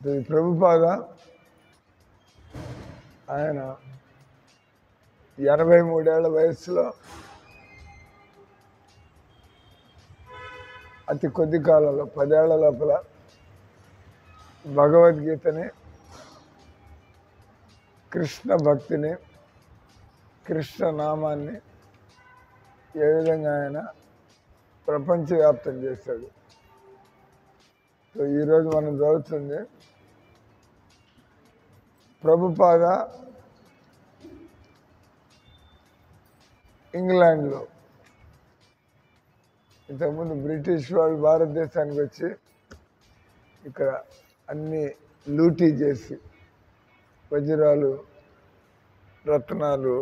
ప్రభుపాద ఆయన 83 వయస్సులో అతి కొద్ది కాలంలో 10 ఏళ్ల లోపల భగవద్గీతని, కృష్ణ భక్తిని, కృష్ణ నామాన్ని ఏ విధంగా ఆయన ప్రపంచవ్యాప్తం చేశాడు. సో ఈరోజు మనం చదువుతుంది ప్రభుపాద ఇంగ్లాండ్లో. ఇంతకుముందు బ్రిటిష్ వాళ్ళు భారతదేశానికి వచ్చి ఇక్కడ అన్ని లూటీ చేసి వజ్రాలు, రత్నాలు,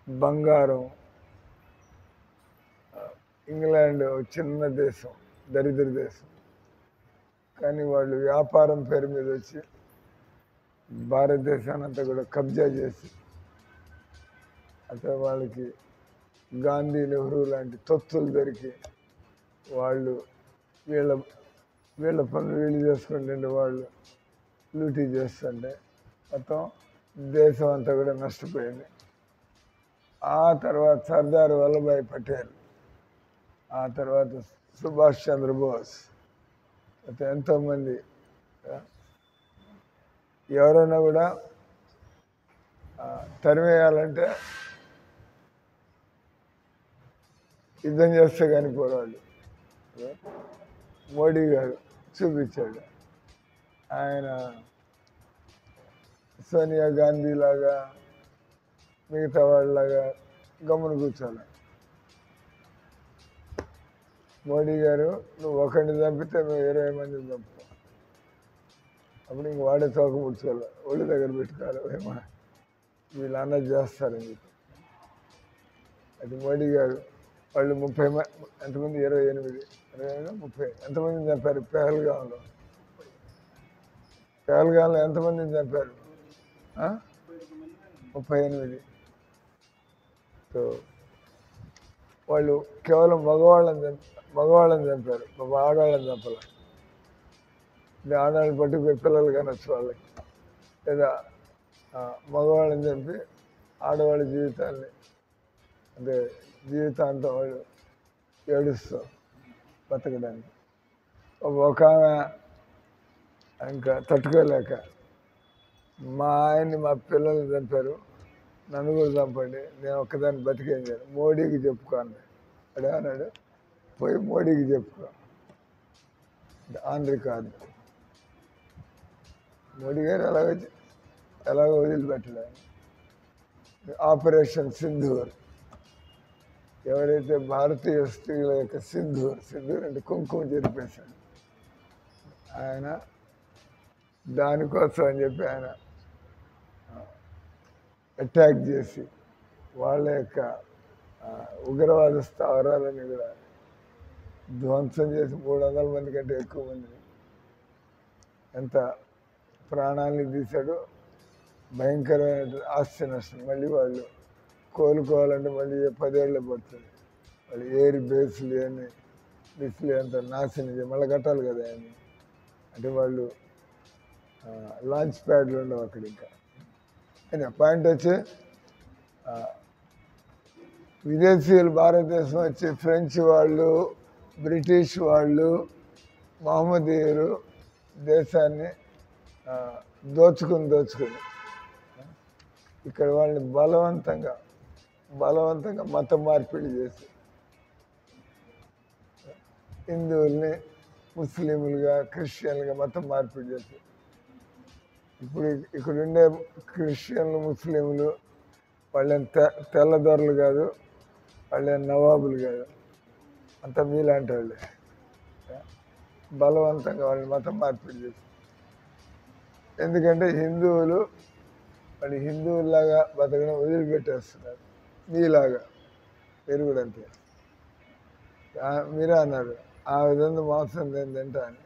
బంగారం, ఇంగ్లాండ్ చిన్న దేశం, దరిద్ర దేశం, కానీ వాళ్ళు వ్యాపారం పేరు మీద వచ్చి భారతదేశాన్ని అంతా కూడా కబ్జా చేసి అక్కడ వాళ్ళకి గాంధీ, నెహ్రూ లాంటి తొత్తులు దొరికి వాళ్ళు వీళ్ళ పనులు వీళ్ళు చేసుకుంటుంటే వాళ్ళు లూటీ చేస్తుంటే మొత్తం దేశం అంతా కూడా నష్టపోయింది. ఆ తర్వాత సర్దార్ వల్లభాయ్ పటేల్, ఆ తర్వాత సుభాష్ చంద్రబోస్, ఎంతోమంది ఎవరైనా కూడా తరిమేయాలంటే యుద్ధం చేస్తే కానీ పోరాడు. మోడీ గారు చూపించాడు. ఆయన సోనియా గాంధీ లాగా మిగతా వాళ్ళలాగా గమ్మున కూర్చోాలి. మోడీ గారు నువ్వు ఒకరిని చంపితే నువ్వు 20 మందిని చంపుతావు. అప్పుడు ఇంక వాడే తోక ముడుచుకోవాలి, ఒళ్ళు దగ్గర పెట్టుకోవాలి. ఏమో వీళ్ళు అన్నది చేస్తారని చెప్పి అది మోడీ గారు వాళ్ళు 30 ఎంతమంది 28 30 ఎంతమందిని చంపారు పెహల్గాంలో. పెహల్గాంలో ఎంతమందిని చంపారు? 38. సో వాళ్ళు కేవలం మగవాళ్ళని చంపారు, ఆడవాళ్ళని చంపాలి. ఆడవాళ్ళని పట్టుకుపోయి పిల్లలు కనొచ్చు వాళ్ళకి, లేదా మగవాళ్ళని చంపి ఆడవాళ్ళ జీవితాన్ని అంటే జీవితాంతం వాళ్ళు ఏడుస్తూ బతకడానికి. ఒక ఆమె ఇంకా తట్టుకోలేక మా ఆయన్ని మా పిల్లల్ని చంపారు, నన్ను కూడా చంపండి, నేను ఒక్కదాన్ని బతికేం చేయను, మోడీకి చెప్పుకోండి అన్నాడు. పోయి మోడీకి చెప్పుకో ఆన్ రికార్డు. మోడీ గారు ఎలాగో వదిలిపెట్టలేదు. ఆపరేషన్ సింధూర్, ఎవరైతే భారతీయ స్త్రీల యొక్క సింధూర్ అంటే కుంకుమ జరిపేశాడు ఆయన, దానికోసం అని చెప్పి ఆయన అటాక్ చేసి వాళ్ళ యొక్క ఉగ్రవాద స్థావరాలని కూడా ధ్వంసం చేసి 300 మంది కంటే ఎక్కువ మందిని ఎంత ప్రాణాలని తీశాడో. భయంకరమైన ఆస్తి నష్టం. మళ్ళీ వాళ్ళు కోలుకోవాలంటే మళ్ళీ 10 ఏళ్ళు పడుతుంది. వాళ్ళు ఎయిర్ బేస్లు అని డిస్ప్లే అంతా నాశనం మళ్ళీ కట్టాలి కదా అని. అంటే వాళ్ళు లాంచ్ ప్యాడ్లు ఉండవు అక్కడ. ఇంకా అయినా పాయింట్ వచ్చి విదేశీయులు భారతదేశం వచ్చి ఫ్రెంచ్ వాళ్ళు, బ్రిటిష్ వాళ్ళు, మహమ్మదీయులు దేశాన్ని దోచుకుని ఇక్కడ వాళ్ళని బలవంతంగా మత మార్పిడి చేసి హిందువుల్ని ముస్లింలుగా, క్రిస్టియన్లుగా మతం మార్పిడి చేసి ఇప్పుడు ఇక్కడ ఉండే క్రిస్టియన్లు, ముస్లింలు వాళ్ళని తెల్లదొరలు కాదు, వాళ్ళని నవాబులు కాదు, అంతా మీలాంటి వాళ్ళే. బలవంతంగా వాళ్ళని మతం మార్పిడి చేసి, ఎందుకంటే హిందువులు వాళ్ళు హిందువుల్లాగా బతకడం వదిలిపెట్టేస్తున్నారు. మీలాగా మీరు కూడా అంతే. మీరే అన్నారు ఆ విధంగా మాంసం తింటా అని.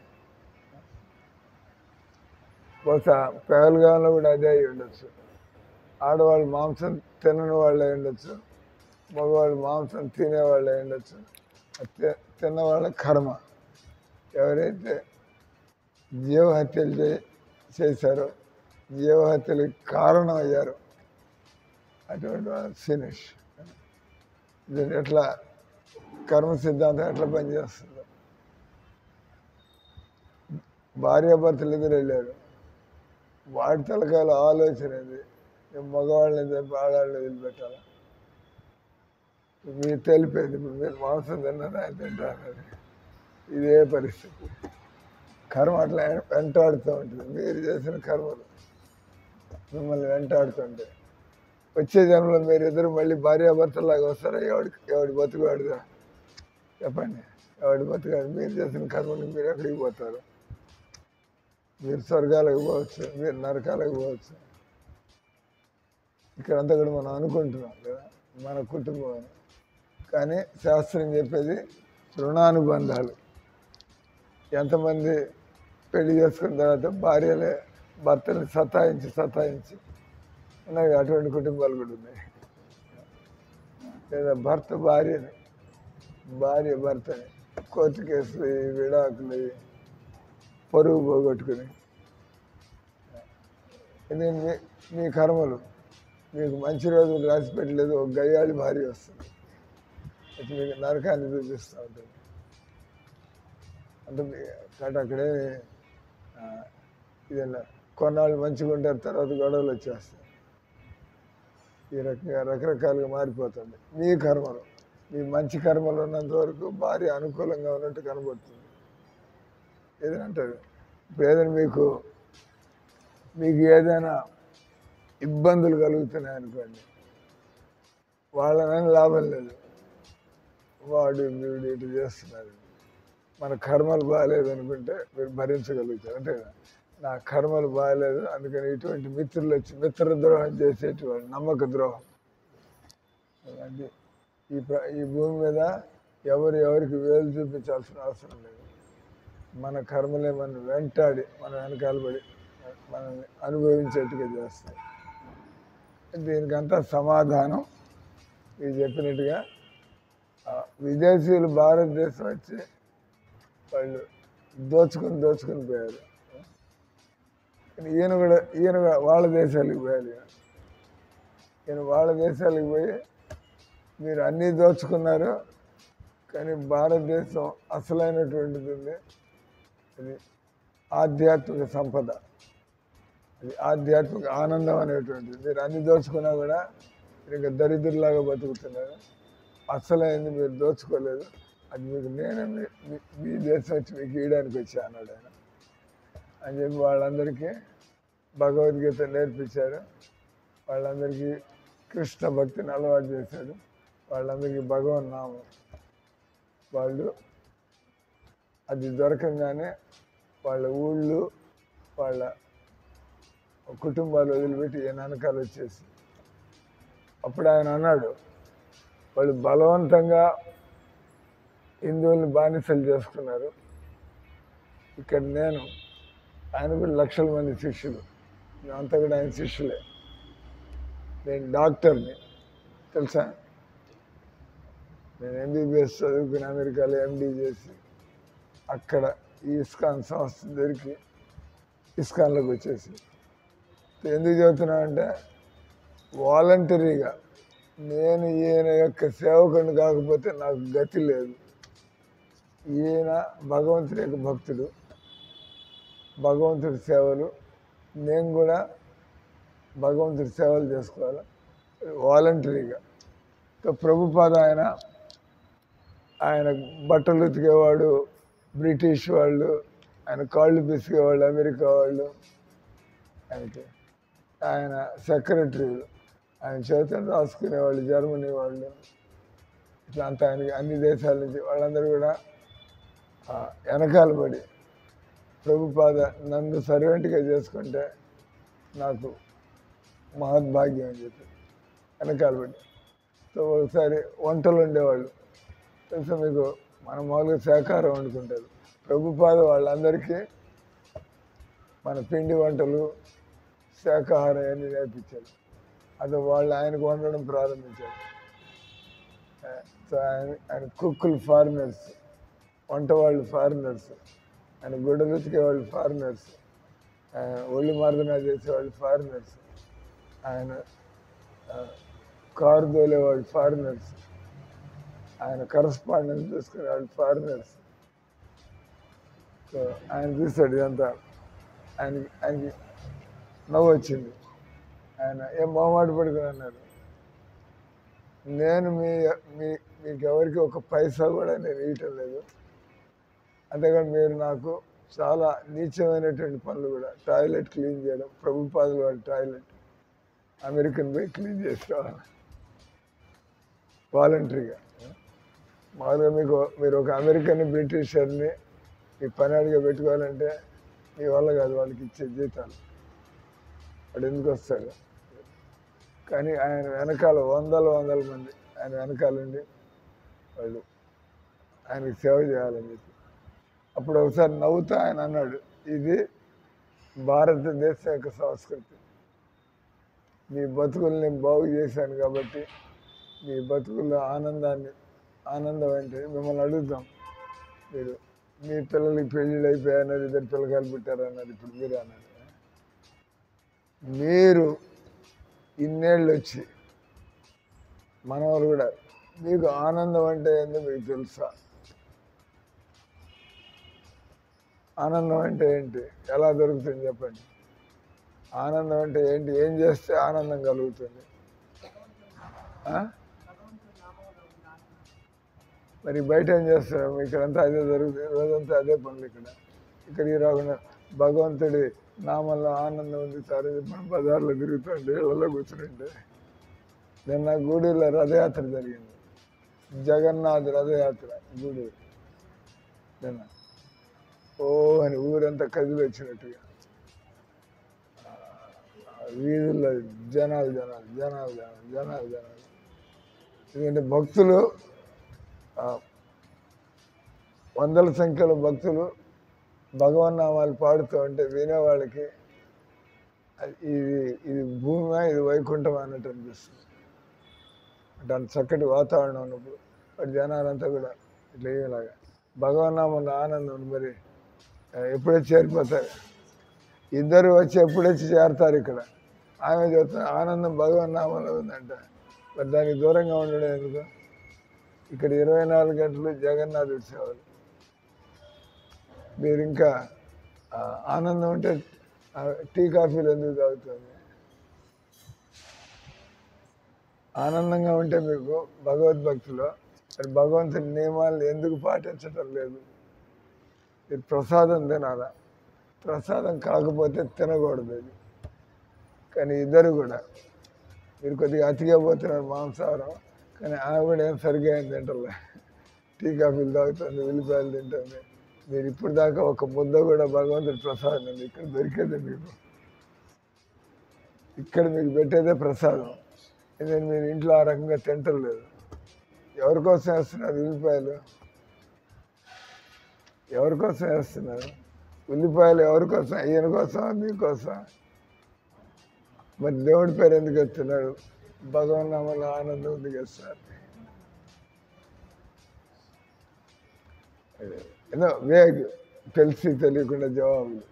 బహుశా పెహల్గాంలో కూడా అదే అయి ఉండొచ్చు. ఆడవాళ్ళు మాంసం తినని వాళ్ళు అయి ఉండొచ్చు, మగవాళ్ళు మాంసం తినేవాళ్ళు అయి ఉండొచ్చు. తిన్నవాళ్ళ కర్మ. ఎవరైతే జీవహత్యలు చేశారో, జీవహత్యలకు కారణం అయ్యారు, అటువంటి వాళ్ళు ఫినిష్. దీన్ని ఎట్లా కర్మ సిద్ధాంతం ఎట్లా పనిచేస్తుందో, భార్యాభర్తలు ఎదురు వెళ్ళారు, వాడి తలకాయల ఆలోచన ఇది, మగవాళ్ళని చెప్పి ఆడవాళ్ళని వదిలిపెట్టాలి. మీరు తెలిపేది ఇప్పుడు మీరు మాంసం తిన్నది ఆయన తింటారని, ఇదే పరిస్థితి. కర్మ అట్లా వెంటాడుతూ ఉంటుంది. మీరు చేసిన కర్మలు మిమ్మల్ని వెంటాడుతుంటే వచ్చే జన్మలో మీరు ఇద్దరు మళ్ళీ భార్యాభర్తలాగా వస్తారా? ఎవడి బతుకువాడుగా చెప్పండి, ఎవడి బతుకాడు? మీరు చేసిన కర్మలు మీరు ఎక్కడికి పోతారు? మీరు స్వర్గాలకు పోవచ్చు, మీరు నరకాలకు పోవచ్చు. ఇక్కడంతా కూడా మనం అనుకుంటున్నాం కదా మన కుటుంబం అని. కానీ శాస్త్రం చెప్పేది రుణానుబంధాలు. ఎంతమంది పెళ్లి చేసుకున్న తర్వాత భార్యలే భర్తని సతాయించి ఉన్నాయి, అటువంటి కుటుంబాలు కూడా ఉన్నాయి. లేదా భర్త భార్య భర్తని కోర్టు కేసులు, విడాకులు, పరువు పోగొట్టుకుని, ఇది మీ కర్మలు. మీకు మంచి రోజులు రాసి పెట్టలేదు, ఒక గయ్యాళి భార్య వస్తుంది, మీకు నరకాన్ని చూపిస్తూ ఉంటుంది. అంటే అక్కడే ఇదన్నా కొన్నాళ్ళు మంచిగా ఉంటారు, తర్వాత గొడవలు వచ్చేస్తాయి. ఈ రకంగా రకరకాలుగా మారిపోతుంది. మీ కర్మలు, మీ మంచి కర్మలు ఉన్నంత వరకు భార్య అనుకూలంగా ఉన్నట్టు కనబడుతుంది. ఏదంటారు ఇప్పుడు ఏదైనా మీకు ఏదైనా ఇబ్బందులు కలుగుతున్నాయి అనుకోండి, వాళ్ళనని లాభం లేదు, వాడు వీడు ఇటు చేస్తున్నారు. మన కర్మలు బాగాలేదు అనుకుంటే మీరు భరించగలుగుతారు. అంటే నా కర్మలు బాగాలేదు అందుకని ఇటువంటి మిత్రులు వచ్చి మిత్రద్రోహం చేసేటువంటి నమ్మక ద్రోహం. అంటే ఈ భూమి మీద ఎవరికి వేలు చూపించాల్సిన అవసరం లేదు. మన కర్మలే మనం వెంటాడి మన వెనకాల పడి మనల్ని అనుభవించేట్టుగా చేస్తాయి. దీనికంతా సమాధానం ఇది చెప్పినట్టుగా విదేశీయులు భారతదేశం వచ్చి వాళ్ళు దోచుకుని పోయారు. ఈయన కూడా వాళ్ళ దేశాలకు పోయాలి. ఈయన వాళ్ళ దేశాలకు పోయి మీరు అన్నీ దోచుకున్నారు, కానీ భారతదేశం అసలైనటువంటిది ఉంది, అది ఆధ్యాత్మిక సంపద, అది ఆధ్యాత్మిక ఆనందం అనేటువంటిది. మీరు అన్ని దోచుకున్నా కూడా మీరు ఇంకా దరిద్రులాగా బతుకుతున్నారు. అసలైంది మీరు దోచుకోలేదు, అది మీకు నేనే మీ దేశం వచ్చి మీకు ఇవ్వడానికి వచ్చా అన్నాడు ఆయన. అని చెప్పి వాళ్ళందరికీ భగవద్గీత నేర్పించారు, వాళ్ళందరికీ కృష్ణ భక్తిని అలవాటు చేశాడు, వాళ్ళందరికీ భగవన్నామం. వాళ్ళు అది దొరకంగానే వాళ్ళ ఊళ్ళు వాళ్ళ కుటుంబాలు వదిలిపెట్టి ఈయన వెనకాల వచ్చేసి, అప్పుడు ఆయన అన్నాడు వాళ్ళు బలవంతంగా హిందువుల్ని బానిసలు చేసుకున్నారు, ఇక్కడ ఆయన కూడా లక్షల మంది శిష్యులు, అంతా కూడా ఆయన శిష్యులే. నేను డాక్టర్ని తెలుసా, నేను ఎంబీబీఎస్ చదువుకుని అమెరికాలో ఎండీ చేసి అక్కడ ఈ ఇస్కాన్ సంస్థ దొరికి ఇస్కాన్లోకి వచ్చేసి ఎందుకు చెబుతున్నానంటే వాలంటరీగా నేను ఈయన యొక్క సేవకుని కాకపోతే నాకు గతి లేదు. ఈయన భగవంతుడి యొక్క భక్తుడు, భగవంతుడి సేవలు, నేను కూడా భగవంతుడి సేవలు చేసుకోవాలి వాలంటరీగా. ప్రభుపాద ఆయన బట్టలు ఉతికేవాడు బ్రిటిష్ వాళ్ళు, ఆయన కాళ్ళు పిసికేవాళ్ళు అమెరికా వాళ్ళు, ఆయన సెక్రటరీలు, ఆయన చేతులు రాసుకునేవాళ్ళు జర్మనీ వాళ్ళు, ఇట్లా అంతా ఆయనకి అన్ని దేశాల నుంచి వాళ్ళందరూ కూడా వెనకాల పడి ప్రభుపాద నన్ను సర్వెంట్గా చేసుకుంటే నాకు మహద్భాగ్యం అని చెప్పి వెనకాల పడి. సో ఒకసారి వంటలు ఉండేవాళ్ళు తెలుసా మీకు, మనం మామూలుగా శాకాహారం వండుకుంటారు, ప్రభుపాద వాళ్ళందరికీ మన పిండి వంటలు శాకాహారం అన్నీ నేర్పించారు. అది వాళ్ళు ఆయనకు వండడం ప్రారంభించారు. సో ఆయన కుక్కులు ఫారినర్స్, వంట వాళ్ళు ఫారినర్స్, ఆయన గుడ్డలు ఉతికే వాళ్ళు ఫారినర్స్, ఒళ్ళు మర్దన చేసేవాళ్ళు ఫారినర్స్, ఆయన కారు తోలేవాళ్ళు ఫారినర్స్, ఆయన కరస్పాండెన్స్ చూసుకునేవాళ్ళు ఫారినర్స్. సో ఆయన చూస్తాడు ఇదంతా, ఆయనకి నవ్వు వచ్చింది. ఆయన ఏం మొహమాట పడుకుని అన్నారు, నేను మీకు ఎవరికి ఒక పైసా కూడా నేను ఇవ్వటం లేదు, అంతేకాని మీరు నాకు చాలా నీచమైనటువంటి పనులు కూడా, టాయిలెట్ క్లీన్ చేయడం, ప్రభుపాదుల వాళ్ళ టాయిలెట్ అమెరికన్ పోయి క్లీన్ చేసుకోవాలి వాలంటరీగా. మామూలుగా మీరు ఒక అమెరికన్ బ్రిటిషర్ని మీ పని అడిగా పెట్టుకోవాలంటే మీ వల్ల కాదు, వాళ్ళకి ఇచ్చే జీతాలు, వాడు ఎందుకు వస్తాడు. కానీ ఆయన వెనకాల వందల మంది ఆయన వెనకాలండి వాళ్ళు ఆయనకి సేవ చేయాలని చెప్పి. అప్పుడు ఒకసారి నవ్వుతూ ఆయన అన్నాడు, ఇది భారతదేశం యొక్క సంస్కృతి, మీ బతుకుల్ని నేను బాగు చేశాను కాబట్టి మీ బతుకుల్లో ఆనందం అంటే మిమ్మల్ని అడుగుతాం, మీరు మీ పిల్లలకి పెళ్ళిళ్ళు అయిపోయాయన్నారు, 2 పిల్లకాయలు పుట్టారన్నారు, ఇప్పుడు మీరు అన్నారు, మీరు ఇన్నేళ్ళు వచ్చి మనవాళ్ళు కూడా మీకు ఆనందం అంటే ఏంటో మీకు తెలుసా? ఆనందం అంటే ఏంటి, ఎలా దొరుకుతుంది చెప్పండి? ఆనందం అంటే ఏంటి, ఏం చేస్తే ఆనందం కలుగుతుంది? మరి బయట ఏం చేస్తారు? ఇక్కడంతా అదే జరుగుతుంది, రోజంతా అదే పనులు. ఇక్కడికి రాకుండా భగవంతుడి నామంలో ఆనందం ఉంది సార్, మనం బజార్లో తిరుగుతుంటే ఇళ్ళలో కూర్చుంటే. నిన్న గూడూరులో రథయాత్ర జరిగింది, జగన్నాథ్ రథయాత్ర గూడూరు. నిన్న ఓ అని ఊరంతా కదిలి వచ్చినట్టుగా వీధుల్లో జనాలు. ఎందుకంటే భక్తులు, వందల సంఖ్యలో భక్తులు భగవన్నామాలు పాడుతూ ఉంటే వినేవాళ్ళకి ఇది భూమి, ఇది వైకుంఠం అన్నట్టు అనిపిస్తుంది. అంటే అంత చక్కటి వాతావరణం ఉన్నప్పుడు వాటి జనాలంతా కూడా ఇట్లా ఏలాగా భగవన్నామంలో ఆనందం. మరి ఎప్పుడొచ్చి చేరిపోతారు, ఇద్దరు వచ్చి ఎప్పుడొచ్చి చేరతారు. ఇక్కడ ఆమె చెప్తున్న ఆనందం భగవన్నామంలో ఉందంట, మరి దానికి దూరంగా ఉండడం ఎందుకు? ఇక్కడ 24 గంటలు జగన్నాథుడి సేవలు. మీరు ఇంకా ఆనందం ఉంటే టీ కాఫీలు ఎందుకు తాగుతుంది? ఆనందంగా ఉంటే మీకు భగవద్భక్తిలో మరి భగవంతుని నియమాలను ఎందుకు పాటించటం లేదు? మీరు ప్రసాదం తినాలా, ప్రసాదం కాకపోతే తినకూడదు అది. కానీ ఇద్దరు కూడా మీరు కొద్దిగా అతిగా పోతున్నారు మాంసాహారం, కానీ ఆమె కూడా ఏం సరిగ్గా ఏం తింటలే, టీ కాఫీలు తాగుతుంది, ఉల్లిపాయలు తింటుంది. మీరు ఇప్పుడు దాకా ఒక ముద్ద కూడా భగవంతుడి ప్రసాదం ఉంది, ఇక్కడ దొరికేదే మీకు, ఇక్కడ మీకు పెట్టేదే ప్రసాదం. ఎందుకంటే మీరు ఇంట్లో ఆ రకంగా తింటలేదు. ఎవరి కోసం వేస్తున్నారు ఉల్లిపాయలు? ఎవరి కోసం వేస్తున్నారు ఉల్లిపాయలు? ఎవరి కోసం? ఈయన కోసం, మీకోసం? మరి దేవుడి పేరు ఎందుకు ఎత్తున్నాడు? భగవన్నామంలో ఆనందం ఉంది కదా సార్. ఏదో వేగ్ తెలిసి తెలియకుండా జవాబులు.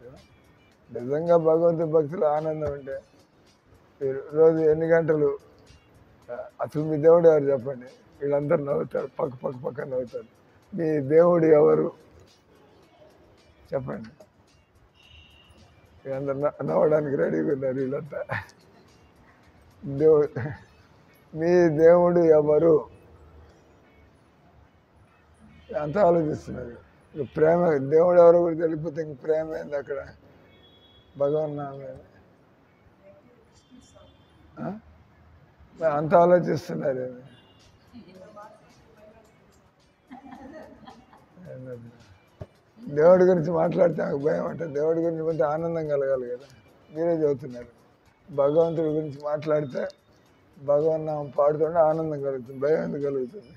నిజంగా భగవంతుడి భక్తులు ఆనందం ఉంటే మీరు రోజు ఎన్ని గంటలు, అసలు మీ దేవుడు ఎవరు చెప్పండి? వీళ్ళందరూ నవ్వుతారు, పక్క నవ్వుతారు. మీ దేవుడు ఎవరు చెప్పండి? వీళ్ళందరూ నవ్వడానికి రెడీగా ఉన్నారు వీళ్ళంతా. మీ దేవుడు ఎవరు అంతా ఆలోచిస్తున్నారు. ప్రేమ, దేవుడు ఎవరు కూడా తెలియకపోతే ఇంక ప్రేమ ఏంది అక్కడ? భగవన్నామే అంత ఆలోచిస్తున్నారు. దేవుడి గురించి మాట్లాడితే నాకు భయం అంటే, దేవుడి గురించి కొంచెం ఆనందం కలగాలి కదా. మీరే చదువుతున్నారు, భగవంతుడి గురించి మాట్లాడితే భగవన్నామం పాడుతుంటే ఆనందం కలుగుతుంది, భయం ఎందుకు కలుగుతుంది?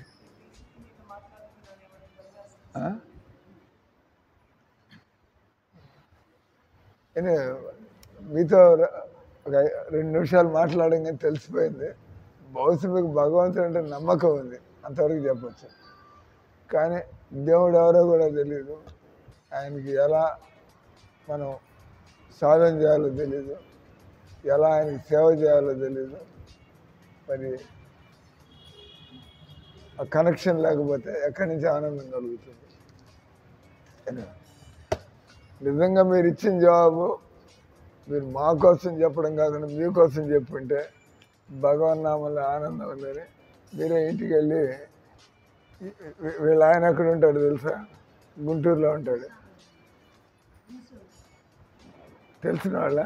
మీతో ఒక 2 నిమిషాలు మాట్లాడంగానే తెలిసిపోయింది. బహుశా మీకు భగవంతుడు అంటే నమ్మకం ఉంది, అంతవరకు చెప్పచ్చు. కానీ దేవుడు ఎవరో కూడా తెలియదు. ఆయనకి ఎలా మనం సాధన చేయాలో తెలీదు, ఎలా ఆయనకి సేవ చేయాలో తెలీదు. మరి ఆ కనెక్షన్ లేకపోతే ఎక్కడి నుంచి ఆనందం కలుగుతుంది? నిజంగా మీరు ఇచ్చిన జవాబు మీరు మా కోసం చెప్పడం కాకుండా మీకోసం చెప్పుంటే భగవన్నామల్ని ఆనందం ఉందని మీరే ఇంటికి వెళ్ళి, వీళ్ళ ఆయన ఎక్కడ ఉంటాడు తెలుసా? గుంటూరులో ఉంటాడు. తెలిసిన వాళ్ళ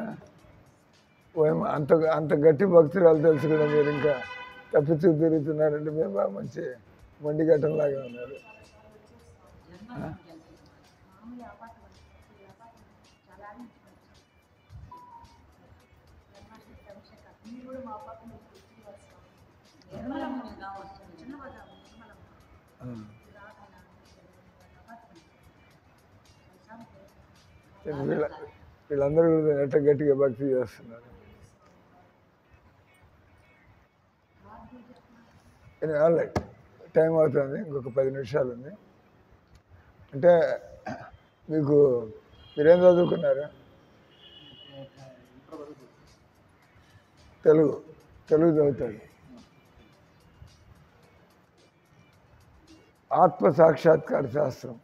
అంత అంత గట్టి భక్తురాలు తెలుసు కూడా మీరు ఇంకా తప్పించు తిరుగుతున్నారంటే మేము బాగా మంచి మొండి ఘట్టంలాగా ఉన్నారు. వీళ్ళందరూ ఎట్ట గట్టిగా భక్తి చేస్తున్నారు. ఆల్రైట్, టైం అవుతుంది, ఇంకొక 10 నిమిషాలు ఉంది. అంటే మీరేం చదువుకున్నారు? తెలుగు చదువుతాడు. ఆత్మ సాక్షాత్కార శాస్త్రం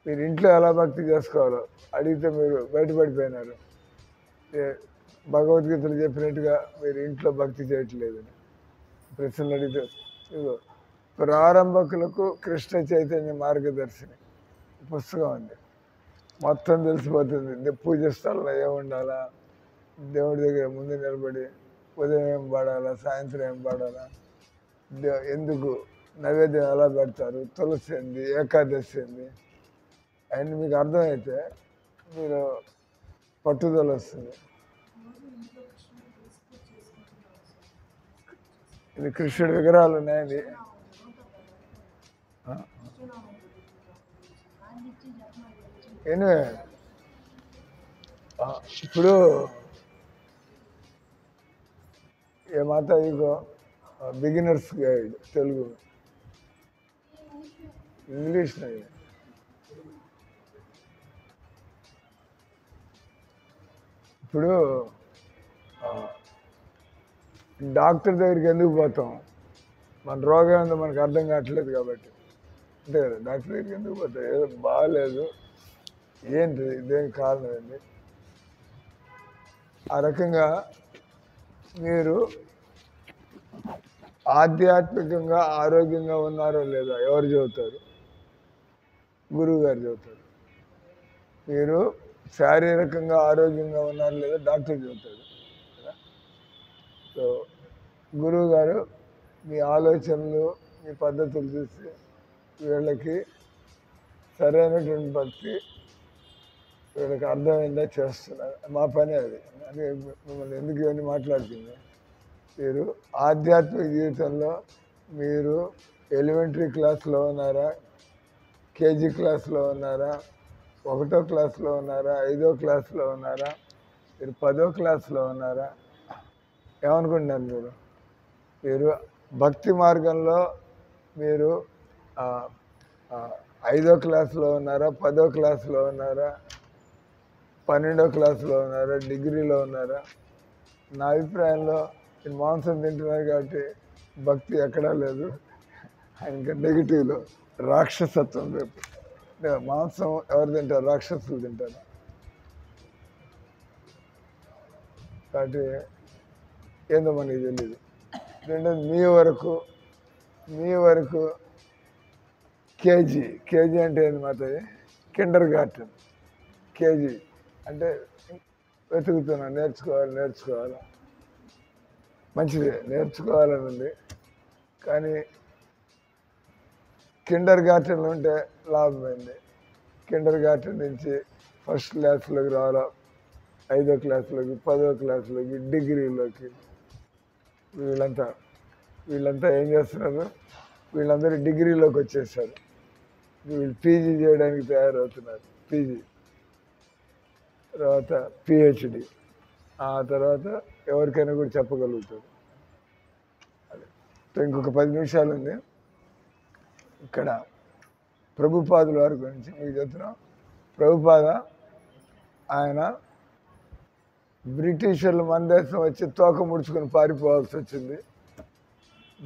మీరు ఇంట్లో ఎలా భక్తి చేసుకోవాలో అడిగితే మీరు బయటపడిపోయినారు. భగవద్గీతలు చెప్పినట్టుగా మీరు ఇంట్లో భక్తి చేయట్లేదని ప్రశ్నలు అడిగితే, ప్రారంభకులకు కృష్ణ చైతన్య మార్గదర్శిని పుస్తకం ఉంది, మొత్తం తెలిసిపోతుంది. పూజ స్థలంలో ఏముండాలా, దేవుడి దగ్గర ముందు నిలబడి ఉదయం ఏం పాడాలా, సాయంత్రం ఏం పాడాలా, ఎందుకు నైవేద్యం ఎలా పెడతారు, తులసి ఏంది, ఏకాదశి ఏంది, అవన్నీ మీకు అర్థమైతే మీరు పట్టుదల వస్తుంది. ఇది కృష్ణుడి విగ్రహాలు ఉన్నాయండి. ఎనివే ఇప్పుడు ఏ మాత ఇగో బిగినర్స్ గైడ్ తెలుగు, ఇంగ్లీష్ నది. ఇప్పుడు డాక్టర్ దగ్గరికి ఎందుకు పోతాం? మన రోగం ఏందో మనకు అర్థం కావట్లేదు కాబట్టి. అంతే కదా, డాక్టర్ దగ్గరికి ఎందుకు పోతాం? ఏదో బాగాలేదు, ఏంటి దేనికి కారణం ఏంటి? ఆ రకంగా మీరు ఆధ్యాత్మికంగా ఆరోగ్యంగా ఉన్నారో లేదా ఎవరు చెబుతారు? గురువు గారు చెబుతారు. మీరు శారీరకంగా ఆరోగ్యంగా ఉన్నారో లేదా డాక్టర్ చెబుతాడు. సో గురువు గారు మీ ఆలోచనలు, మీ పద్ధతులు చూసి వీళ్ళకి సరైనటువంటి భక్తి వీళ్ళకి అర్థమైందా చేస్తున్నారు. మా పని అది. అంటే మిమ్మల్ని ఎందుకు ఇవన్నీ మాట్లాడుతుంది? మీరు ఆధ్యాత్మిక జీవితంలో మీరు ఎలిమెంటరీ క్లాస్లో ఉన్నారా, కేజీ క్లాస్లో ఉన్నారా, 1వ క్లాస్లో ఉన్నారా, 5వ క్లాస్లో ఉన్నారా, మీరు 10వ క్లాస్లో ఉన్నారా? ఏమనుకుంటున్నారు మీరు భక్తి మార్గంలో మీరు 5వ క్లాస్లో ఉన్నారా, 10వ క్లాస్లో ఉన్నారా, 12వ క్లాస్లో ఉన్నారా, డిగ్రీలో ఉన్నారా? నా అభిప్రాయంలో మీరు మాంసం తింటున్నారు కాబట్టి భక్తి ఎక్కడా లేదు. ఇంకా నెగిటివ్లో రాక్షసత్వం రేపు మాంసం ఎవరు తింటారు? రాక్షసులు తింటారు. కాబట్టి ఏందో మనకి తెలియదు. రెండోది మీ వరకు కేజీ అంటే ఏంది మాతది? కిండర్ గార్టెన్. కేజీ అంటే వెతుకుతున్నాను, నేర్చుకోవాలి, మంచిదే, నేర్చుకోవాలని ఉంది. కానీ కిండర్ గార్టెన్లో ఉంటే లాభమైంది. కిండర్ గార్టెన్ నుంచి ఫస్ట్ క్లాస్లోకి రావాలా, 5వ క్లాస్లోకి, 10వ క్లాస్లోకి, డిగ్రీలోకి. వీళ్ళంతా ఏం చేస్తున్నారు? వీళ్ళందరూ డిగ్రీలోకి వచ్చేసారు. వీళ్ళు పీజీ చేయడానికి తయారవుతున్నారు. పీజీ తర్వాత పిహెచ్డి, ఆ తర్వాత ఎవరికైనా కూడా చెప్పగలుగుతారు. అదే ఇంకొక 10 నిమిషాలు ఉంది. ఇక్కడ ప్రభుపాదుల వారి గురించి మీకు చెప్తున్నాం. ప్రభుపాద ఆయన బ్రిటిషర్లు మన దేశం వచ్చి తోక ముడుచుకొని పారిపోవాల్సి వచ్చింది,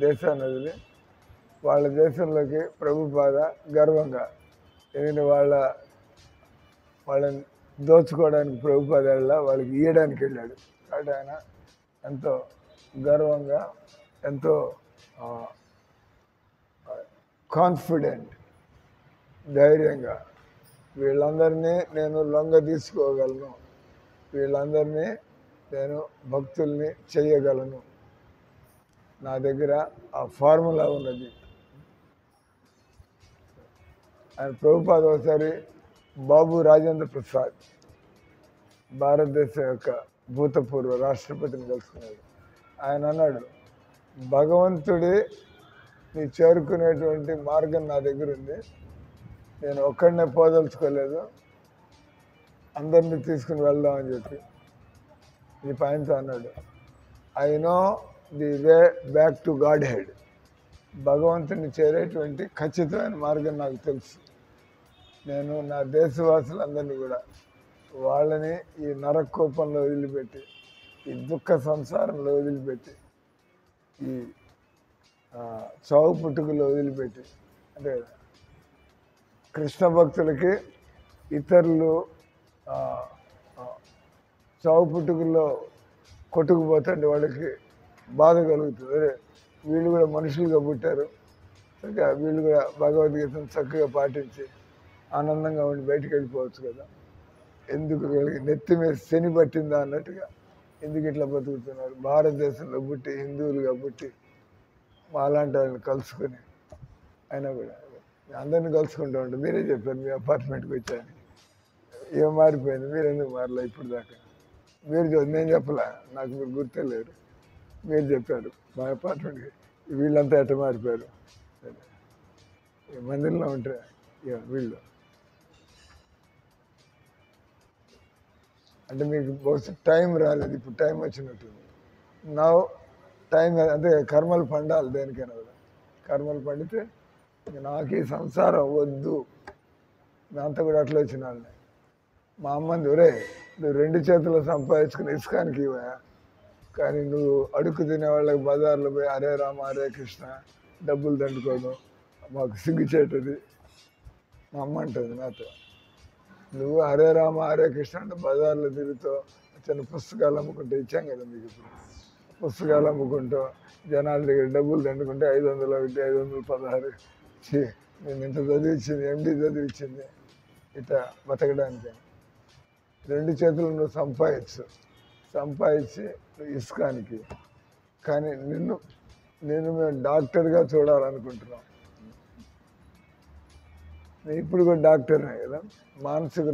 దేశాన్ని వదిలి. వాళ్ళ దేశంలోకి ప్రభుపాద గర్వంగా, ఎందుకంటే వాళ్ళని దోచుకోవడానికి ప్రభుపాద వాళ్ళకి ఇవ్వడానికి వెళ్ళాడు. కాబట్టి ఆయన ఎంతో గర్వంగా, ఎంతో కాన్ఫిడెంట్, ధైర్యంగా వీళ్ళందరినీ నేను లొంగ తీసుకోగలను, వీళ్ళందరినీ నేను భక్తుల్ని చేయగలను, నా దగ్గర ఆ ఫార్ములా ఉన్నది. ఆయన ప్రభుపాద ఒకసారి బాబు రాజేంద్ర ప్రసాద్, భారతదేశం యొక్క భూతపూర్వ రాష్ట్రపతిని కలుసుకున్నాడు. ఆయన అన్నాడు, భగవంతుడి నీ చేరుకునేటువంటి మార్గం నా దగ్గర ఉంది, నేను ఒక్కడనే పోదలుచుకోలేదు, అందరినీ తీసుకుని వెళ్దామని చెప్పి ఈ పాయింట్ అన్నాడు. I know the way back to God head, భగవంతుని చేరేటువంటి ఖచ్చితమైన మార్గం నాకు తెలుసు. నేను నా దేశవాసులందరినీ కూడా వాళ్ళని ఈ నరకోపంలో వదిలిపెట్టి, ఈ దుఃఖ సంసారంలో వదిలిపెట్టి, ఈ చావు పుట్టుకలో వదిలిపెట్టి, అంటే కృష్ణ భక్తులకి ఇతరులు చావు పుట్టుకల్లో కొట్టుకుపోతుంటే వాళ్ళకి బాధ కలుగుతుంది. అదే వీళ్ళు కూడా మనుషులుగా పుట్టారు, చక్కగా వీళ్ళు కూడా భగవద్గీతను చక్కగా పాటించి ఆనందంగా ఉండి బయటికి వెళ్ళిపోవచ్చు కదా, ఎందుకు వీళ్ళకి నెత్తి మీద శని పట్టిందా అన్నట్టుగా ఎందుకు ఇట్లా బతుకుతున్నారు? భారతదేశంలో పుట్టి, హిందువులుగా పుట్టి మాలాంటి వాళ్ళని కలుసుకొని, అయినా కూడా అందరినీ కలుసుకుంటూ ఉంటాం. మీరే చెప్పారు మీ అపార్ట్మెంట్కి వచ్చాను, ఏం మారిపోయింది, మీరు ఎందుకు మారలే ఇప్పుడు దాకా? మీరు నేను చెప్పలే, నాకు మీరు గుర్తే లేరు, మీరు చెప్పారు మా అపార్ట్మెంట్కి వీళ్ళంతా ఎట్ట మారిపోయారు, మందిరంలో ఉంటే వీళ్ళు అంటే మీకు బహుశా టైం రాలేదు, ఇప్పుడు టైం వచ్చినట్టుంది. నా టైం అంటే కర్మలు పండాలి దేనికైనా కూడా, కర్మలు పండితే నాకు ఈ సంసారం వద్దు. అంతా కూడా అట్లా వచ్చిన వాళ్ళని మా అమ్మంది, ఒరే నువ్వు 2 చేతులు సంపాదించుకుని ఇస్కానికి ఇవ్వా, కానీ నువ్వు అడుగు తినే వాళ్ళకి బజార్లో పోయి హరే రామ హరే కృష్ణ డబ్బులు దండుకోవడం మాకు సిగ్గుచేటది. మా అమ్మ అంటుంది నాతో, నువ్వు హరే రామ హరే కృష్ణ అంటే బజార్లో తిరుగుతూ చిన్న పుస్తకాలు అమ్ముకుంటూ, ఇచ్చాం కదా మీకు ఇప్పుడు, పుస్తకాలు అమ్ముకుంటూ జనాల దగ్గర డబ్బులు దండుకుంటే 500 ఒకటి 516 నేను ఇంత చదివించింది, ఎండి చదివించింది, ఇట్లా బతకడానికి 2 చేతులు నువ్వు సంపాదించి నువ్వు ఇస్కానికి, కానీ నేను మేము డాక్టర్గా చూడాలనుకుంటున్నాం. నేను ఇప్పుడు కూడా డాక్టర్నే కదా, మానసిక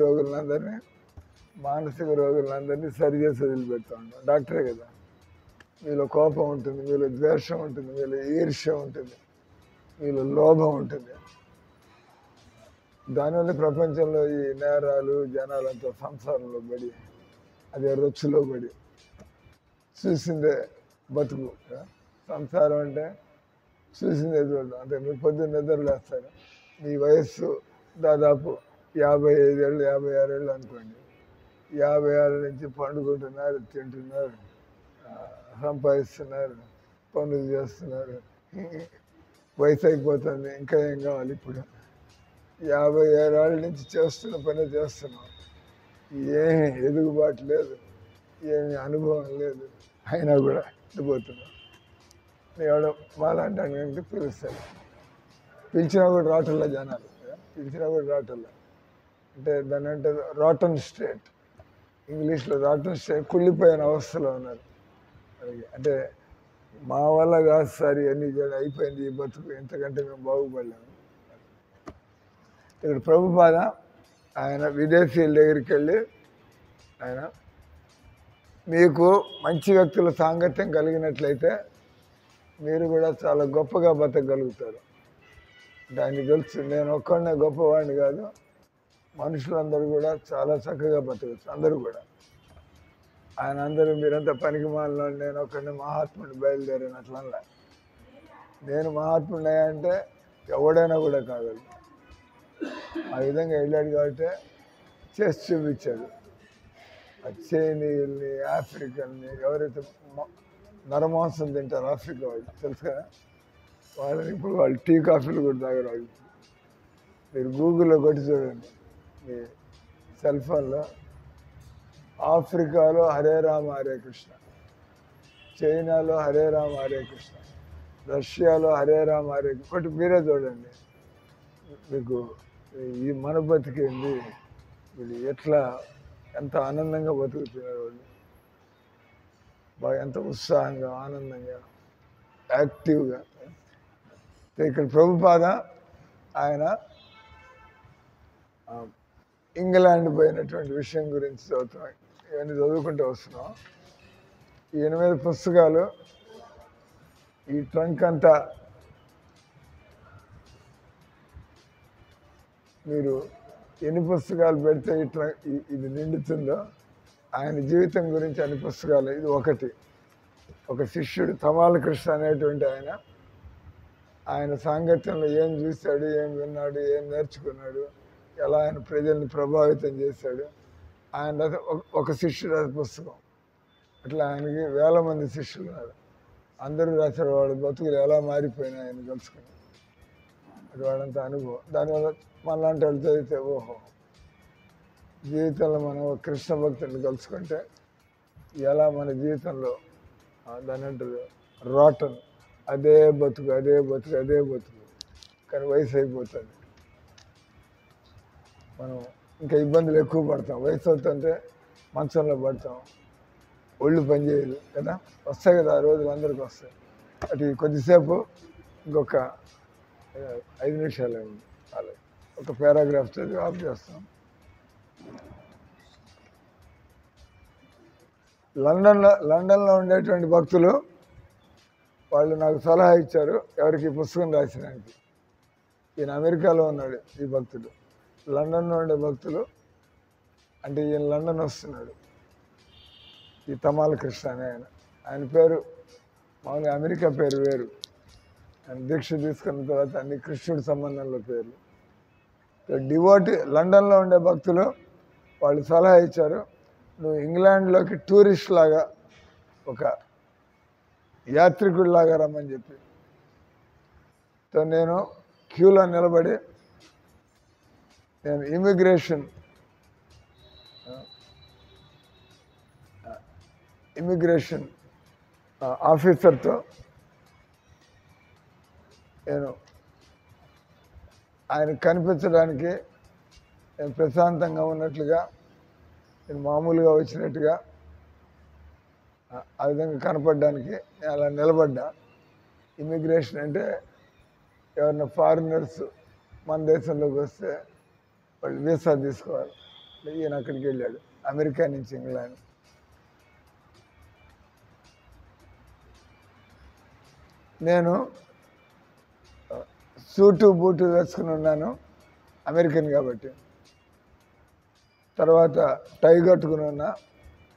రోగులందరినీ సరి చేసి వదిలిపెడతా ఉంటాం, డాక్టరే కదా. మీలో కోపం ఉంటుంది, మీలో ద్వేషం ఉంటుంది, మీలో ఈర్ష్య ఉంటుంది, మీలో లోభం ఉంటుంది. దానివల్ల ప్రపంచంలో ఈ నేరాలు, జనాలంతా సంసారంలో పడి, అదే రొచ్చులో పడి చూసిందే బతుకు. సంసారం అంటే చూసిందే చూడడం. అంటే మీరు పొద్దున్న నిద్రలేస్తారు, మీ వయస్సు దాదాపు 55 ఏళ్ళు 56 ఏళ్ళు అనుకోండి, 56 నుంచి పండుకుంటున్నారు, తింటున్నారు, సంపాదిస్తున్నారు, పనులు చేస్తున్నారు, వయసు అయిపోతుంది, ఇంకా ఏం కావాలి? ఇప్పుడు 56 ఏళ్ళ నుంచి చేస్తున్న పని చేస్తున్నాం, ఏమి ఎదుగుబాటు లేదు, ఏమి అనుభవం లేదు, అయినా కూడా ఇటుపోతున్నాం. ఎవడో మాలాంటి అంటే పిలుస్తారు, పిలిచినా కూడా రావటంలో జనాలు, పిలిచినా కూడా రావటంలో. అంటే దాన్ని అంటే రాటన్ స్టేట్, ఇంగ్లీష్లో రాటన్ స్టేట్, కుళ్ళిపోయిన అవస్థలో ఉన్నారు. అంటే మా వల్ల కాదు సార్ ఇవన్నీ అయిపోయింది ఈ బతుకు, ఎంతకంటే మేము బాగుపడలేము. ఇక్కడ ప్రభుపాద ఆయన విదేశీయుల దగ్గరికి వెళ్ళి, ఆయన మీకు మంచి వ్యక్తుల సాంగత్యం కలిగినట్లయితే మీరు కూడా చాలా గొప్పగా బతకగలుగుతారు. దాన్ని తెలుసు, నేను ఒక్కడనే గొప్పవాడిని కాదు, మనుషులందరూ కూడా చాలా చక్కగా బతకచ్చు, అందరూ కూడా. ఆయన అందరూ మీరంతా పనికి మాలిన, నేను ఒక్కడిని మహాత్ముడిని బయలుదేరాను అట్లా. నేను మహాత్ముడిని అంటే ఎవడైనా కూడా కాగలదు. ఆ విధంగా వెళ్ళాడు కాబట్టి చేసి చూపించాడు. చైనీయుల్ని, ఆఫ్రికన్ని ఎవరైతే నరమాంసం తింటారు ఆఫ్రికా వాళ్ళు తెలుసు కదా, వాళ్ళని ఇప్పుడు వాళ్ళు టీ కాఫీలు కూడా తాగరు వాళ్ళు. మీరు గూగుల్లో కొట్టి చూడండి మీ సెల్ ఫోన్లో, ఆఫ్రికాలో హరే రామ హరే కృష్ణ, చైనాలో హరే రామ హరే కృష్ణ, రష్యాలో హరే రామ హరే ఒకటి మీరే చూడండి. మీకు ఈ మన బతికేంది, వీళ్ళు ఎట్లా ఎంత ఆనందంగా బతుకుతున్నారు వాళ్ళు, బాగా ఎంత ఉత్సాహంగా ఆనందంగా యాక్టివ్గా. ఇక్కడ ప్రభుపాద ఆయన ఇంగ్లాండ్ పోయినటువంటి విషయం గురించి చదువుతున్నాం. ఇవన్నీ చదువుకుంటూ వస్తున్నాం. ఈ 8 పుస్తకాలు, ఈ ట్రంక్ అంతా మీరు ఎన్ని పుస్తకాలు పెడితే ఇట్లా ఇది నిండుతుందో, ఆయన జీవితం గురించి అన్ని పుస్తకాలు. ఇది ఒకటి. ఒక శిష్యుడు తమాల కృష్ణ అనేటువంటి ఆయన సాంగత్యంలో ఏం చూశాడు, ఏం విన్నాడు, ఏం నేర్చుకున్నాడు, ఎలా ఆయన ప్రజల్ని ప్రభావితం చేశాడు, ఆయన ఒక శిష్యుడు అది పుస్తకం. అట్లా ఆయనకి వేల మంది శిష్యులు ఉన్నారు. అందరూ రాశారు వాడు బతుకులు ఎలా మారిపోయినాయి ఆయన కలుసుకుని. అది వాడంత అనుభవం. దానివల్ల మనలాంటి వాళ్ళు చదివితే ఓహో, జీవితంలో మనం కృష్ణ భక్తుల్ని కలుసుకుంటే ఎలా మన జీవితంలో దాని అంటారు రోటన్, అదే బతుకు అదే బతుకు అదే బతుకు, కానీ వయసు అయిపోతుంది. మనం ఇంకా ఇబ్బందులు ఎక్కువ పడతాం. వయసు అవుతుంటే మంచంలో పడతాం, ఒళ్ళు పనిచేయదు కదా, వస్తాయి కదా ఆ రోజులు అందరికీ వస్తాయి. అటు కొద్దిసేపు ఇంకొక 5 నిమిషాలు ఉంది, అలాగే ఒక పారాగ్రాఫ్ చదివి ఆఫ్ చేస్తాం. లండన్లో ఉండేటువంటి భక్తులు వాళ్ళు నాకు సలహా ఇచ్చారు ఎవరికి పుస్తకం రాసినానికి. ఈయన అమెరికాలో ఉన్నాడు ఈ భక్తుడు. లండన్లో ఉండే భక్తులు అంటే ఈయన లండన్ వస్తున్నాడు, ఈ తమాల కృష్ణ అని ఆయన పేరు మామూలుగా అమెరికా పేరు వేరు. ఆయన దీక్ష తీసుకున్న తర్వాత అన్ని కృష్ణుడి సంబంధంలో పేర్లు. డివోటీ లండన్లో ఉండే భక్తులు వాళ్ళు సలహా ఇచ్చారు, నువ్వు ఇంగ్లాండ్లోకి టూరిస్ట్ లాగా ఒక యాత్రికుడిలాగా రమ్మని చెప్పి. నేను క్యూలో నిలబడి నేను ఇమిగ్రేషన్ ఆఫీసర్తో నేను ఆయన కనిపించడానికి నేను ప్రశాంతంగా ఉన్నట్లుగా, నేను మామూలుగా వచ్చినట్టుగా ఆ విధంగా కనపడడానికి నేను అలా నిలబడ్డా. ఇమిగ్రేషన్ అంటే ఎవరైనా ఫారినర్స్ మన దేశంలోకి వస్తే వాళ్ళు వీసా తీసుకోవాలి. ఈయన అక్కడికి వెళ్ళాడు, అమెరికా నుంచి ఇంగ్లాండ్. నేను సూటు బూటు వేసుకుని ఉన్నాను అమెరికన్ కాబట్టి. తర్వాత టై కట్టుకుని ఉన్నా,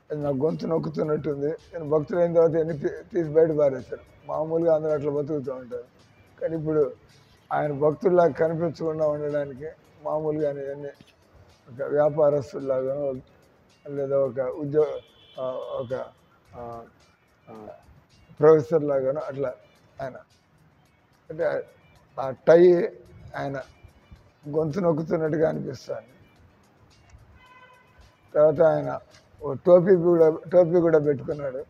అది నా గొంతు నొక్కుతున్నట్టుంది. నేను భక్తులు అయిన తర్వాత ఎన్ని తీసి బయట పారేశారు. మామూలుగా అందరూ అట్లా బతుకుతూ ఉంటారు. కానీ ఇప్పుడు ఆయన భక్తుల్లాగా కనిపించకుండా ఉండడానికి మామూలుగా అన్ని ఒక వ్యాపారస్తుల్లాగానో లేదా ఒక ప్రొఫెసర్ లాగానో అట్లా ఆయన అంటే ఆ టై ఆయన గొంతు నొక్కుతున్నట్టుగా అనిపిస్తాను. తర్వాత ఆయన ఓ టోపీ కూడా పెట్టుకున్నాడు.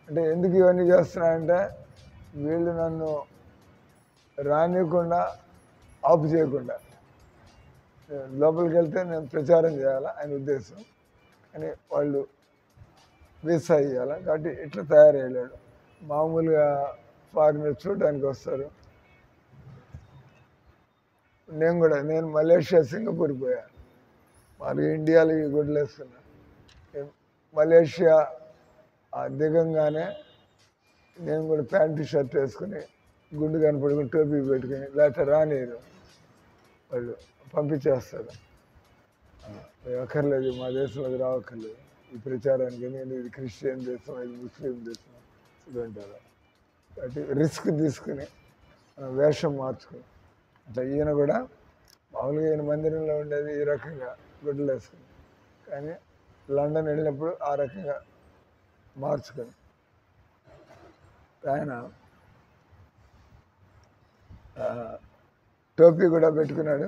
అంటే ఎందుకు ఇవన్నీ చేస్తున్నాడంటే వీళ్ళు నన్ను రానివ్వకుండా ఆపు చేయకుండా లోపలికి వెళ్తే నేను ప్రచారం చేయాలా ఆయన ఉద్దేశం. కానీ వాళ్ళు వీసా ఇవ్వాలి కాబట్టి ఇట్లా తయారయ్యాడు. మామూలుగా ఫారినర్ చూడడానికి వస్తారు. నేను మలేషియా సింగపూర్ పోయాను, వాళ్ళు ఇండియాలో ఈ గుడ్లు వేసుకున్నాను. మలేషియా దిగంగానే నేను కూడా ప్యాంటు షర్ట్ వేసుకుని గుండు కనపడుకుని టోపీ పెట్టుకుని, లేకపోతే రానిరు వాళ్ళు పంపించేస్తారు. అక్కర్లేదు, మా దేశంలోకి రావక్కర్లేదు ఈ ప్రచారానికి, నేను ఇది క్రిస్టియన్ దేశం, ఇది ముస్లిం దేశం ఇదంటారు. కాబట్టి రిస్క్ తీసుకుని వేషం మార్చుకుని అట్లా ఈయన కూడా మామూలుగా ఈయన మందిరంలో ఉండేది ఈ రకంగా గుడ్డలు వేసుకుని. కానీ లండన్ వెళ్ళినప్పుడు ఆ రకంగా మార్చుకొని ఆయన టోపీ కూడా పెట్టుకున్నాడు.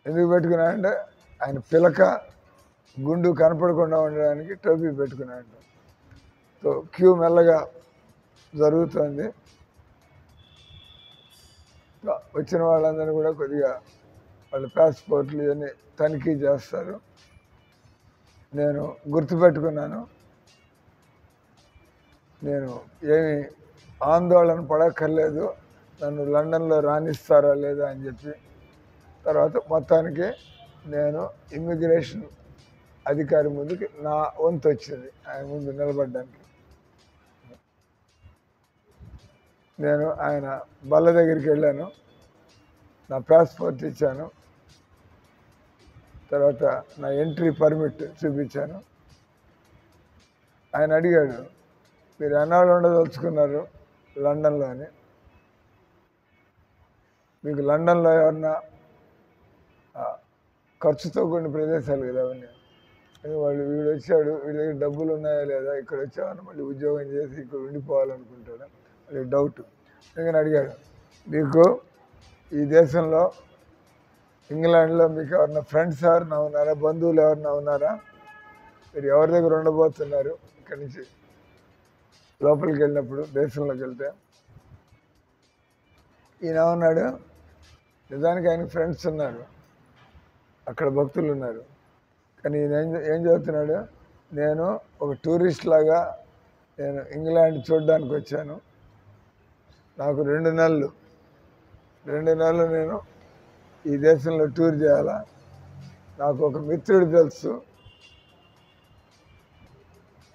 ఎందుకు పెట్టుకున్నాడంటే ఆయన పిలక గుండు కనపడకుండా ఉండడానికి టోపీ పెట్టుకున్నాడు. సో క్యూ మెల్లగా జరుగుతుంది. వచ్చిన వాళ్ళందరూ కూడా కొద్దిగా వాళ్ళ పాస్పోర్ట్లు ఇవన్నీ తనిఖీ చేస్తారు. నేను గుర్తుపెట్టుకున్నాను, నేను ఏమి ఆందోళన పడక్కర్లేదు, నన్ను లండన్లో రాణిస్తారా లేదా అని చెప్పి. తర్వాత మొత్తానికి నేను ఇమ్మిగ్రేషన్ అధికారి ముందుకి నా వంతు వచ్చింది ఆయన ముందు నిలబడ్డానికి. నేను ఆయన బల్ల దగ్గరికి వెళ్ళాను, నా పాస్పోర్ట్ ఇచ్చాను, తర్వాత నా ఎంట్రీ పర్మిట్ చూపించాను. ఆయన అడిగాడు, మీరు ఎన్నాళ్ళు ఉండదలుచుకున్నారు లండన్లో అని. మీకు లండన్లో ఏమన్నా ఖర్చుతో కొన్ని ప్రదేశాలు కదా అవన్నీ. వాళ్ళు వీడు వచ్చాడు, వీడి దగ్గర డబ్బులు ఉన్నాయా లేదా, ఇక్కడ వచ్చామని మళ్ళీ ఉద్యోగం చేసి ఇక్కడ ఉండిపోవాలనుకుంటాడు, అది డౌట్. అందుకని అడిగాడు, మీకు ఈ దేశంలో ఇంగ్లాండ్లో మీకు ఎవరన్నా ఫ్రెండ్స్ ఎవరన్నా ఉన్నారా, బంధువులు ఎవరన్నా ఉన్నారా, మీరు ఎవరి దగ్గర ఉండబోతున్నారు ఇక్కడి నుంచి లోపలికి వెళ్ళినప్పుడు దేశంలోకి వెళ్తే. ఈయన ఉన్నాడు, నిజానికి ఆయన ఫ్రెండ్స్ ఉన్నారు, అక్కడ భక్తులు ఉన్నారు. కానీ ఈయన ఏం చదువుతున్నాడు, నేను ఒక టూరిస్ట్ లాగా నేను ఇంగ్లాండ్ చూడడానికి వచ్చాను, నాకు 2 నెలలు నేను ఈ దేశంలో టూర్ చేయాలా, నాకు ఒక మిత్రుడు తెలుసు,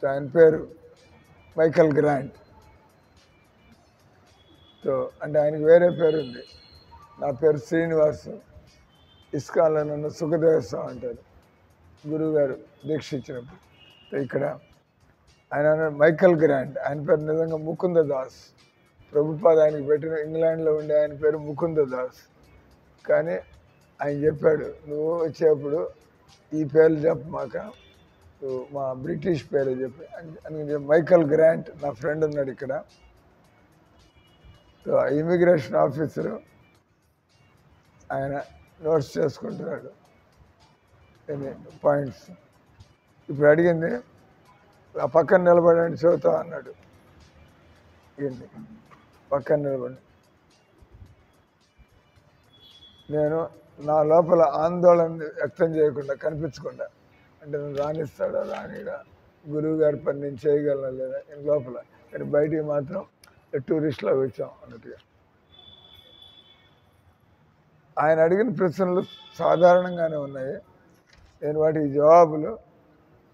ఆయన పేరు మైకల్ గ్రాంట్. సో అంటే ఆయనకి వేరే పేరు ఉంది, నా పేరు శ్రీనివాసు, ఇస్కాన్లో నన్ను సుఖదేవస్వామి అంటారు, గురువుగారు దీక్ష ఇచ్చినప్పుడు. ఇక్కడ ఆయన మైకల్ గ్రాంట్, ఆయన పేరు నిజంగా ముకుంద దాస్. ప్రభుపాద ఆయనకి పెట్టిన ఇంగ్లాండ్లో ఉండే ఆయన పేరు ముకుంద దాస్. కానీ ఆయన చెప్పాడు, నువ్వు వచ్చేప్పుడు ఈ పేర్లు చెప్పమాక, నువ్వు మా బ్రిటిష్ పేరు చెప్పి అని. మైకల్ గ్రాంట్ నా ఫ్రెండ్ ఉన్నాడు ఇక్కడ. సో ఇమిగ్రేషన్ ఆఫీసరు ఆయన నోట్స్ చేసుకుంటున్నాడు ఎన్ని పాయింట్స్. ఇప్పుడు అడిగింది, ఆ పక్కన నిలబడండి చెబుతా అన్నాడు. ఏంటి పక్కన నిలబడి, నేను నా లోపల ఆందోళన వ్యక్తం చేయకుండా, కనిపించకుండా, అంటే నేను రాణిస్తాడా రానిడా, గురువు గారి పని నేను చేయగలనా లేదా నేను లోపల, కానీ బయటికి మాత్రం టూరిస్ట్లో వచ్చాం అన్నట్టుగా. ఆయన అడిగిన ప్రశ్నలు సాధారణంగానే ఉన్నాయి, నేను వాటికి జవాబులు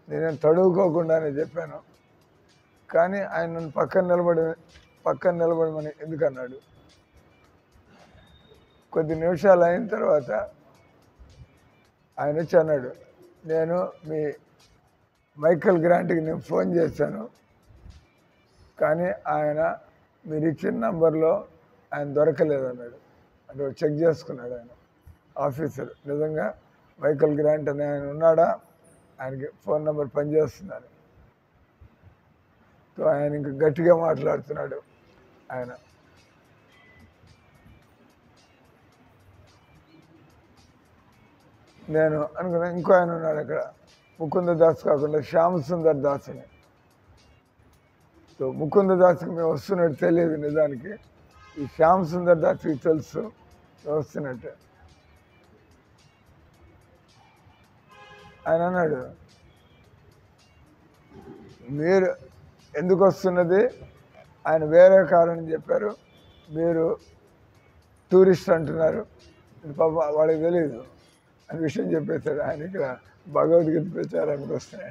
నేనేం తడువుకోకుండానే చెప్పాను. కానీ ఆయన నన్ను పక్కన నిలబడమని ఎందుకు అన్నాడు. కొద్ది నిమిషాలు అయిన తర్వాత ఆయన వచ్చి అన్నాడు, నేను మీ మైకల్ గ్రాంట్కి నేను ఫోన్ చేశాను, కానీ ఆయన మీరు ఇచ్చిన నంబర్లో ఆయన దొరకలేదు అన్నాడు. అంటే చెక్ చేసుకున్నాడు ఆయన ఆఫీసర్, నిజంగా మైకల్ గ్రాంట్ అని ఆయన ఉన్నాడా, ఆయనకి ఫోన్ నెంబర్ పనిచేస్తున్నాను. సో ఆయన ఇంకా గట్టిగా మాట్లాడుతున్నాడు. ఆయన నేను అనుకున్నా ఇంకో ఆయన ఉన్నాడు అక్కడ, ముకుంద దాస్ కాకుండా శ్యామ్ సుందర్ దాస్ అని. సో ముకుంద దాస్కి మేము వస్తున్నట్టు తెలియదు, నిజానికి ఈ శ్యామ్ సుందర్ దాస్కి తెలుసు మేము వస్తున్నట్టు. ఆయన అన్నాడు, మీరు ఎందుకు వస్తున్నది, ఆయన వేరే కారణం చెప్పారు, మీరు టూరిస్ట్ అంటున్నారు, పాప వాళ్ళకి తెలియదు అని విషయం చెప్పేశాడు. ఆయన ఇక్కడ భగవద్గీత ప్రచారానికి వస్తాయి,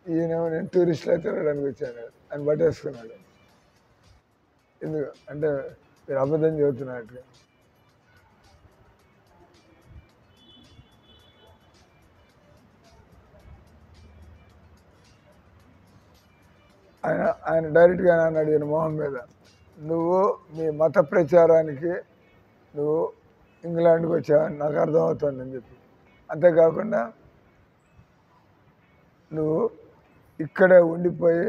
ఈయనేమో నేను టూరిస్టులో తిరగడానికి వచ్చాను అని పట్టేసుకున్నాడు. ఎందుకు అంటే మీరు అబద్ధం చెబుతున్నట్టు. ఆయన డైరెక్ట్గా నన్ను అడిగిన మొహం మీద, నువ్వు మీ మత ప్రచారానికి నువ్వు ఇంగ్లాండ్కి వచ్చావని నాకు అర్థమవుతుందని చెప్పి, అంతేకాకుండా నువ్వు ఇక్కడే ఉండిపోయి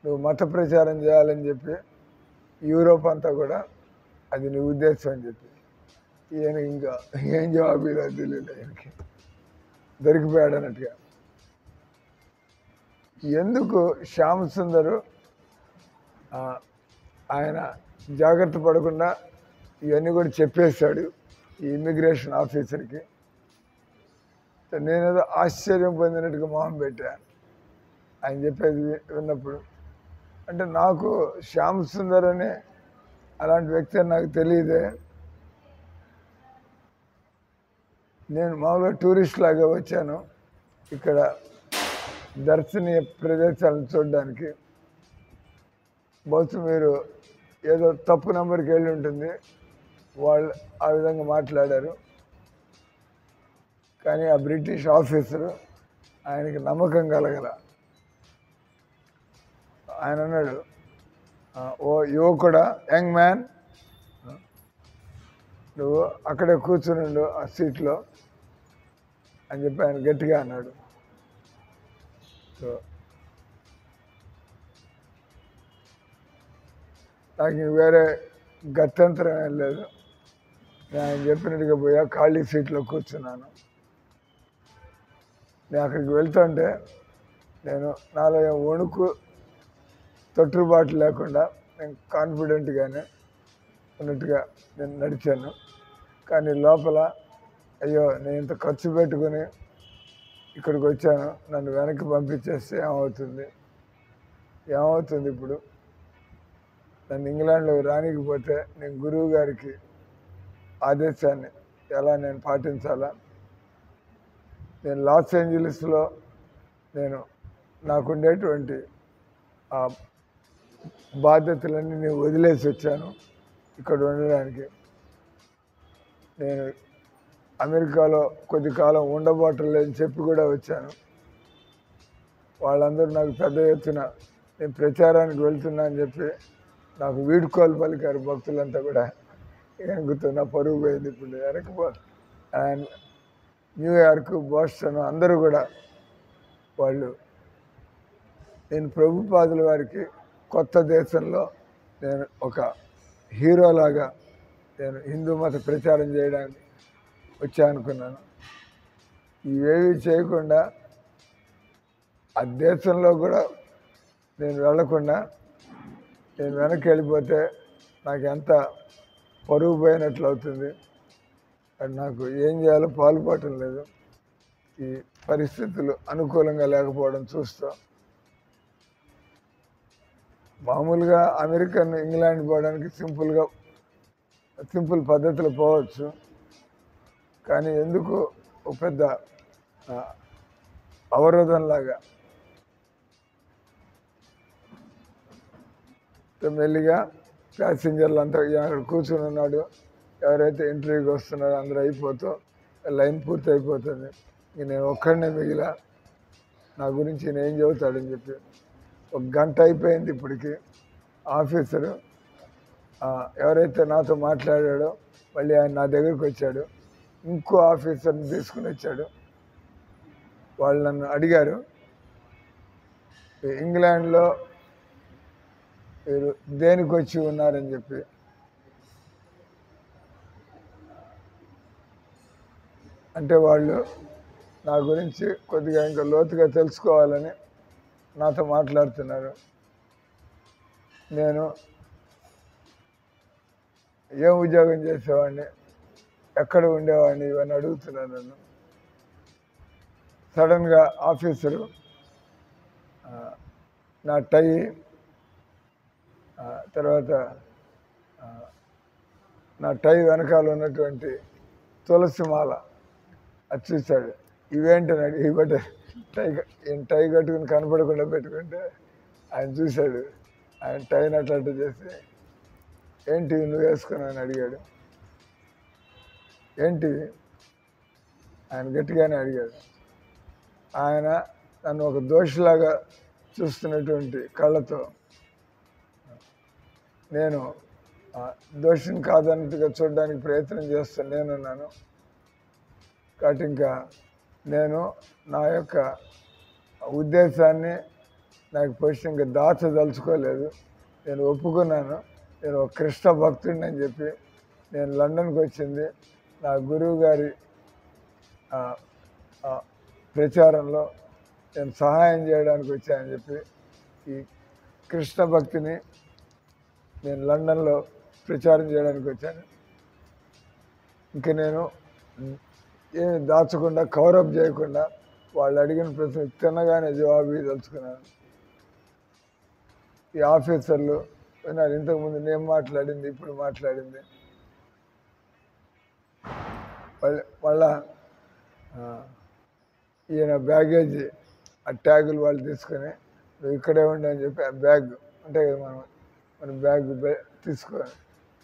నువ్వు మత ప్రచారం చేయాలని చెప్పి యూరోప్ అంతా కూడా అది నీ ఉద్దేశం అని చెప్పి, ఈయన ఇంకా ఏం జవాబు ఇలా తెలియదు, ఆయనకి దొరికిపోయాడు అన్నట్టుగా. ఎందుకు శ్యామ్ సుందరు ఆయన జాగ్రత్త పడకుండా ఇవన్నీ కూడా చెప్పేశాడు ఈ ఇమ్మిగ్రేషన్ ఆఫీసర్కి. నేనేదో ఆశ్చర్యం పొందినట్టుగా మొహం పెట్టాను ఆయన చెప్పేది విన్నప్పుడు. అంటే నాకు శ్యామ్ సుందర్ అనే అలాంటి వ్యక్తి అని నాకు తెలియదే. నేను మామూలుగా టూరిస్ట్ లాగా వచ్చాను ఇక్కడ దర్శనీయ ప్రదేశాలను చూడడానికి. బహుశా మీరు ఏదో తప్పు నెంబర్కి వెళ్ళి ఉంటుంది, వాళ్ళు ఆ విధంగా మాట్లాడారు. కానీ ఆ బ్రిటిష్ ఆఫీసరు ఆయనకి నమ్మకం కలగల. ఆయన అన్నాడు, ఓ యువకుడా, యంగ్ మ్యాన్, నువ్వు అక్కడే కూర్చునిండు ఆ సీట్లో అని చెప్పి ఆయన గట్టిగా అన్నాడు. సో నాకు వేరే గత్యంతరం ఏం లేదు. నేను ఆయన చెప్పినట్టుగా పోయా ఖాళీ సీట్లో కూర్చున్నాను. నేను అక్కడికి వెళ్తుంటే నేను నాలో వణుకు తొట్టుబాటు లేకుండా నేను కాన్ఫిడెంట్గానే ఉన్నట్టుగా నేను నడిచాను. కానీ లోపల అయ్యో నేను ఇంత ఖర్చు పెట్టుకుని ఇక్కడికి వచ్చాను, నన్ను వెనక్కి పంపించేస్తే ఏమవుతుంది ఇప్పుడు? నన్ను ఇంగ్లాండ్లో రానికపోతే నేను గురువు గారికి ఆదేశాన్ని ఎలా నేను పాటించాలా? నేను లాస్ ఏంజలీస్లో నాకుండేటువంటి ఆ బాధ్యతలన్నీ నేను వదిలేసి వచ్చాను ఇక్కడ ఉండడానికి. నేను అమెరికాలో కొద్ది కాలం ఉండబోటలేదని చెప్పి కూడా వచ్చాను. వాళ్ళందరూ నాకు పెద్ద ఎత్తున నేను ప్రచారానికి వెళ్తున్నా అని చెప్పి నాకు వీడ్కోలు పలికారు భక్తులంతా కూడా. నా పరుగు పోయింది. ఇప్పుడు వెనక్కి న్యూయార్క్, బోస్టన్ అందరూ కూడా వాళ్ళు నేను ప్రభుపాదుల వారికి కొత్త దేశంలో నేను ఒక హీరోలాగా నేను హిందూ మత ప్రచారం చేయడానికి వచ్చా అనుకున్నాను. ఇవేవి చేయకుండా ఆ దేశంలో కూడా నేను వెళ్లకుండా నేను వెనక్కి వెళ్ళిపోతే నాకు ఎంత పరుగు పోయినట్లు అవుతుంది. అది నాకు ఏం చేయాలో పాల్పడటం లేదు. ఈ పరిస్థితులు అనుకూలంగా లేకపోవడం చూస్తా. మామూలుగా అమెరికన్ ఇంగ్లాండ్ పోవడానికి సింపుల్ పద్ధతిలో పోవచ్చు. కానీ ఎందుకు ఒక పెద్ద అవరోధంలాగా మెల్లిగా ప్యాసింజర్లు అంతా అక్కడ కూర్చుని ఉన్నాడు. ఎవరైతే ఇంటర్వ్యూకి వస్తున్నారో అందరూ అయిపోతూ లైన్ పూర్తి అయిపోతుంది. నేను ఒక్కడనే మిగిలా, నా గురించి నేను ఏం చెబుతాడని చెప్పి. 1 గంట అయిపోయింది ఇప్పటికి. ఆఫీసరు ఎవరైతే నాతో మాట్లాడాడో మళ్ళీ ఆయన నా దగ్గరికి వచ్చాడు. ఇంకో ఆఫీసర్ని తీసుకుని వచ్చాడు. వాళ్ళు నన్ను అడిగారు, ఇంగ్లాండ్లో మీరు దేనికి వచ్చి ఉన్నారని చెప్పి. అంటే వాళ్ళు నా గురించి కొద్దిగా ఇంకా లోతుగా తెలుసుకోవాలని నాతో మాట్లాడుతున్నారు. నేను ఏం ఉద్యోగం చేసేవాడిని, ఎక్కడ ఉండేవాడిని, ఇవన్నీ అడుగుతున్నాను నన్ను. సడన్గా ఆఫీసరు నా టై, తర్వాత నా టై వెనకాల ఉన్నటువంటి తులసి మాల అది చూశాడు. ఇవేంటన్నాడు. ఇవ్వటే టై కట్టుకుని కనపడకుండా పెట్టుకుంటే ఆయన చూశాడు. ఆయన టైని అట్లా చేసి, ఏంటి నువ్వు వేసుకున్నాను అడిగాడు. ఏంటి ఆయన గట్టిగానే అడిగాడు. ఆయన నన్ను ఒక దోషిలాగా చూస్తున్నటువంటి కళ్ళతో నేను దోషిని కాదన్నట్టుగా చూడడానికి ప్రయత్నం చేస్తాను నేనున్నాను. కాబట్టి ఇంకా నేను నా యొక్క ఉద్దేశాన్ని నాకు పొజిషన్ ఇంకా దాచదలుచుకోలేదు. నేను ఒప్పుకున్నాను, నేను ఒక కృష్ణ భక్తుడిని అని చెప్పి. నేను లండన్కి వచ్చింది నా గురువు గారి ప్రచారంలో నేను సహాయం చేయడానికి వచ్చానని చెప్పి ఈ కృష్ణ భక్తిని నేను లండన్లో ప్రచారం చేయడానికి వచ్చాను. ఇంక నేను ఏమి దాచకుండా కవరప్ చేయకుండా వాళ్ళు అడిగిన ప్రశ్న తిన్నగానే జవాబు ఇదలుచుకున్నాను. ఈ ఆఫీసర్లు విన్నారు, ఇంతకుముందు నేను మాట్లాడింది ఇప్పుడు మాట్లాడింది. మళ్ళా ఈయన బ్యాగేజీ ఆ ట్యాగులు వాళ్ళు తీసుకొని నువ్వు ఇక్కడే ఉండి అని చెప్పి ఆ బ్యాగ్ అంటే కదా మన బ్యాగ్ తీసుకో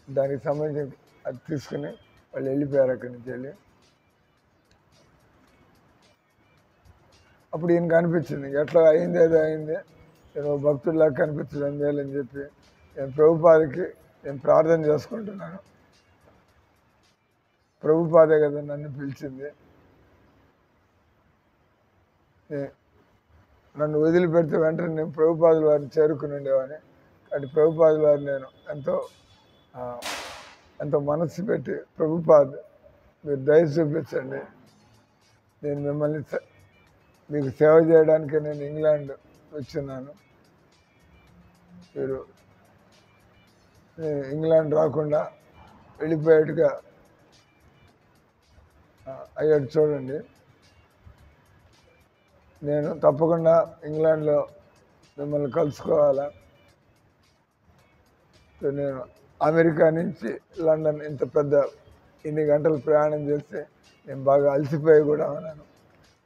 దానికి సంబంధించి అది తీసుకుని వాళ్ళు వెళ్ళిపోయారు అక్కడి నుంచి వెళ్ళి. అప్పుడు ఈయనకు అనిపించింది ఎట్లా అయింది ఏదో అయింది, నేను భక్తుల్లాగా కనిపించడం మేలని చెప్పి నేను ప్రభుపాదకి నేను ప్రార్థన చేసుకుంటున్నాను. ప్రభుపాదే కదా నన్ను పిలిచింది, నన్ను వదిలిపెడితే వెంటనే నేను ప్రభుపాదుల వారిని చేరుకుని ఉండేవాడిని. అటు ప్రభుపాదుల వారిని నేను ఎంతో మనస్సు పెట్టి ప్రభుపాద్ మీరు దయ చూపించండి, నేను మిమ్మల్ని మీకు సేవ చేయడానికి నేను ఇంగ్లాండ్ వచ్చిన్నాను, మీరు ఇంగ్లాండ్ రాకుండా వెళ్ళిపోయేట్టుగా అయ్యాడు చూడండి. నేను తప్పకుండా ఇంగ్లాండ్లో మిమ్మల్ని కలుసుకోవాలా. నేను అమెరికా నుంచి లండన్ ఇంత పెద్ద ఇన్ని గంటలు ప్రయాణం చేస్తే నేను బాగా అలసిపోయి కూడా ఉన్నాను.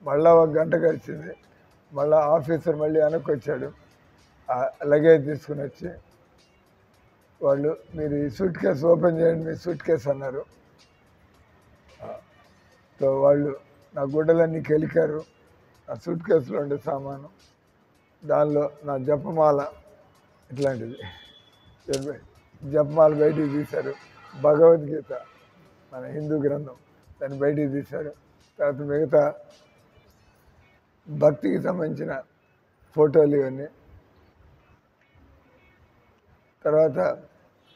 మళ్ళా 1 గంట గడిచింది. మళ్ళీ ఆఫీసర్ మళ్ళీ వెనక్కి వచ్చాడు, లగేజ్ తీసుకుని వచ్చి వాళ్ళు మీరు ఈ సూట్ కేసు ఓపెన్ చేయండి మీ సూట్ కేసు అన్నారు. సో వాళ్ళు నా గుడ్డలన్నీ కెలికారు. నా సూట్ కేసులో ఉండే సామాను, దానిలో నా జపమాల ఇట్లాంటిది జపమాల బయటికి తీశారు. భగవద్గీత మన హిందూ గ్రంథం దాన్ని బయటికి తీశారు. తర్వాత మిగతా భక్తికి సంబంధించిన ఫోటోలు ఇవన్నీ. తర్వాత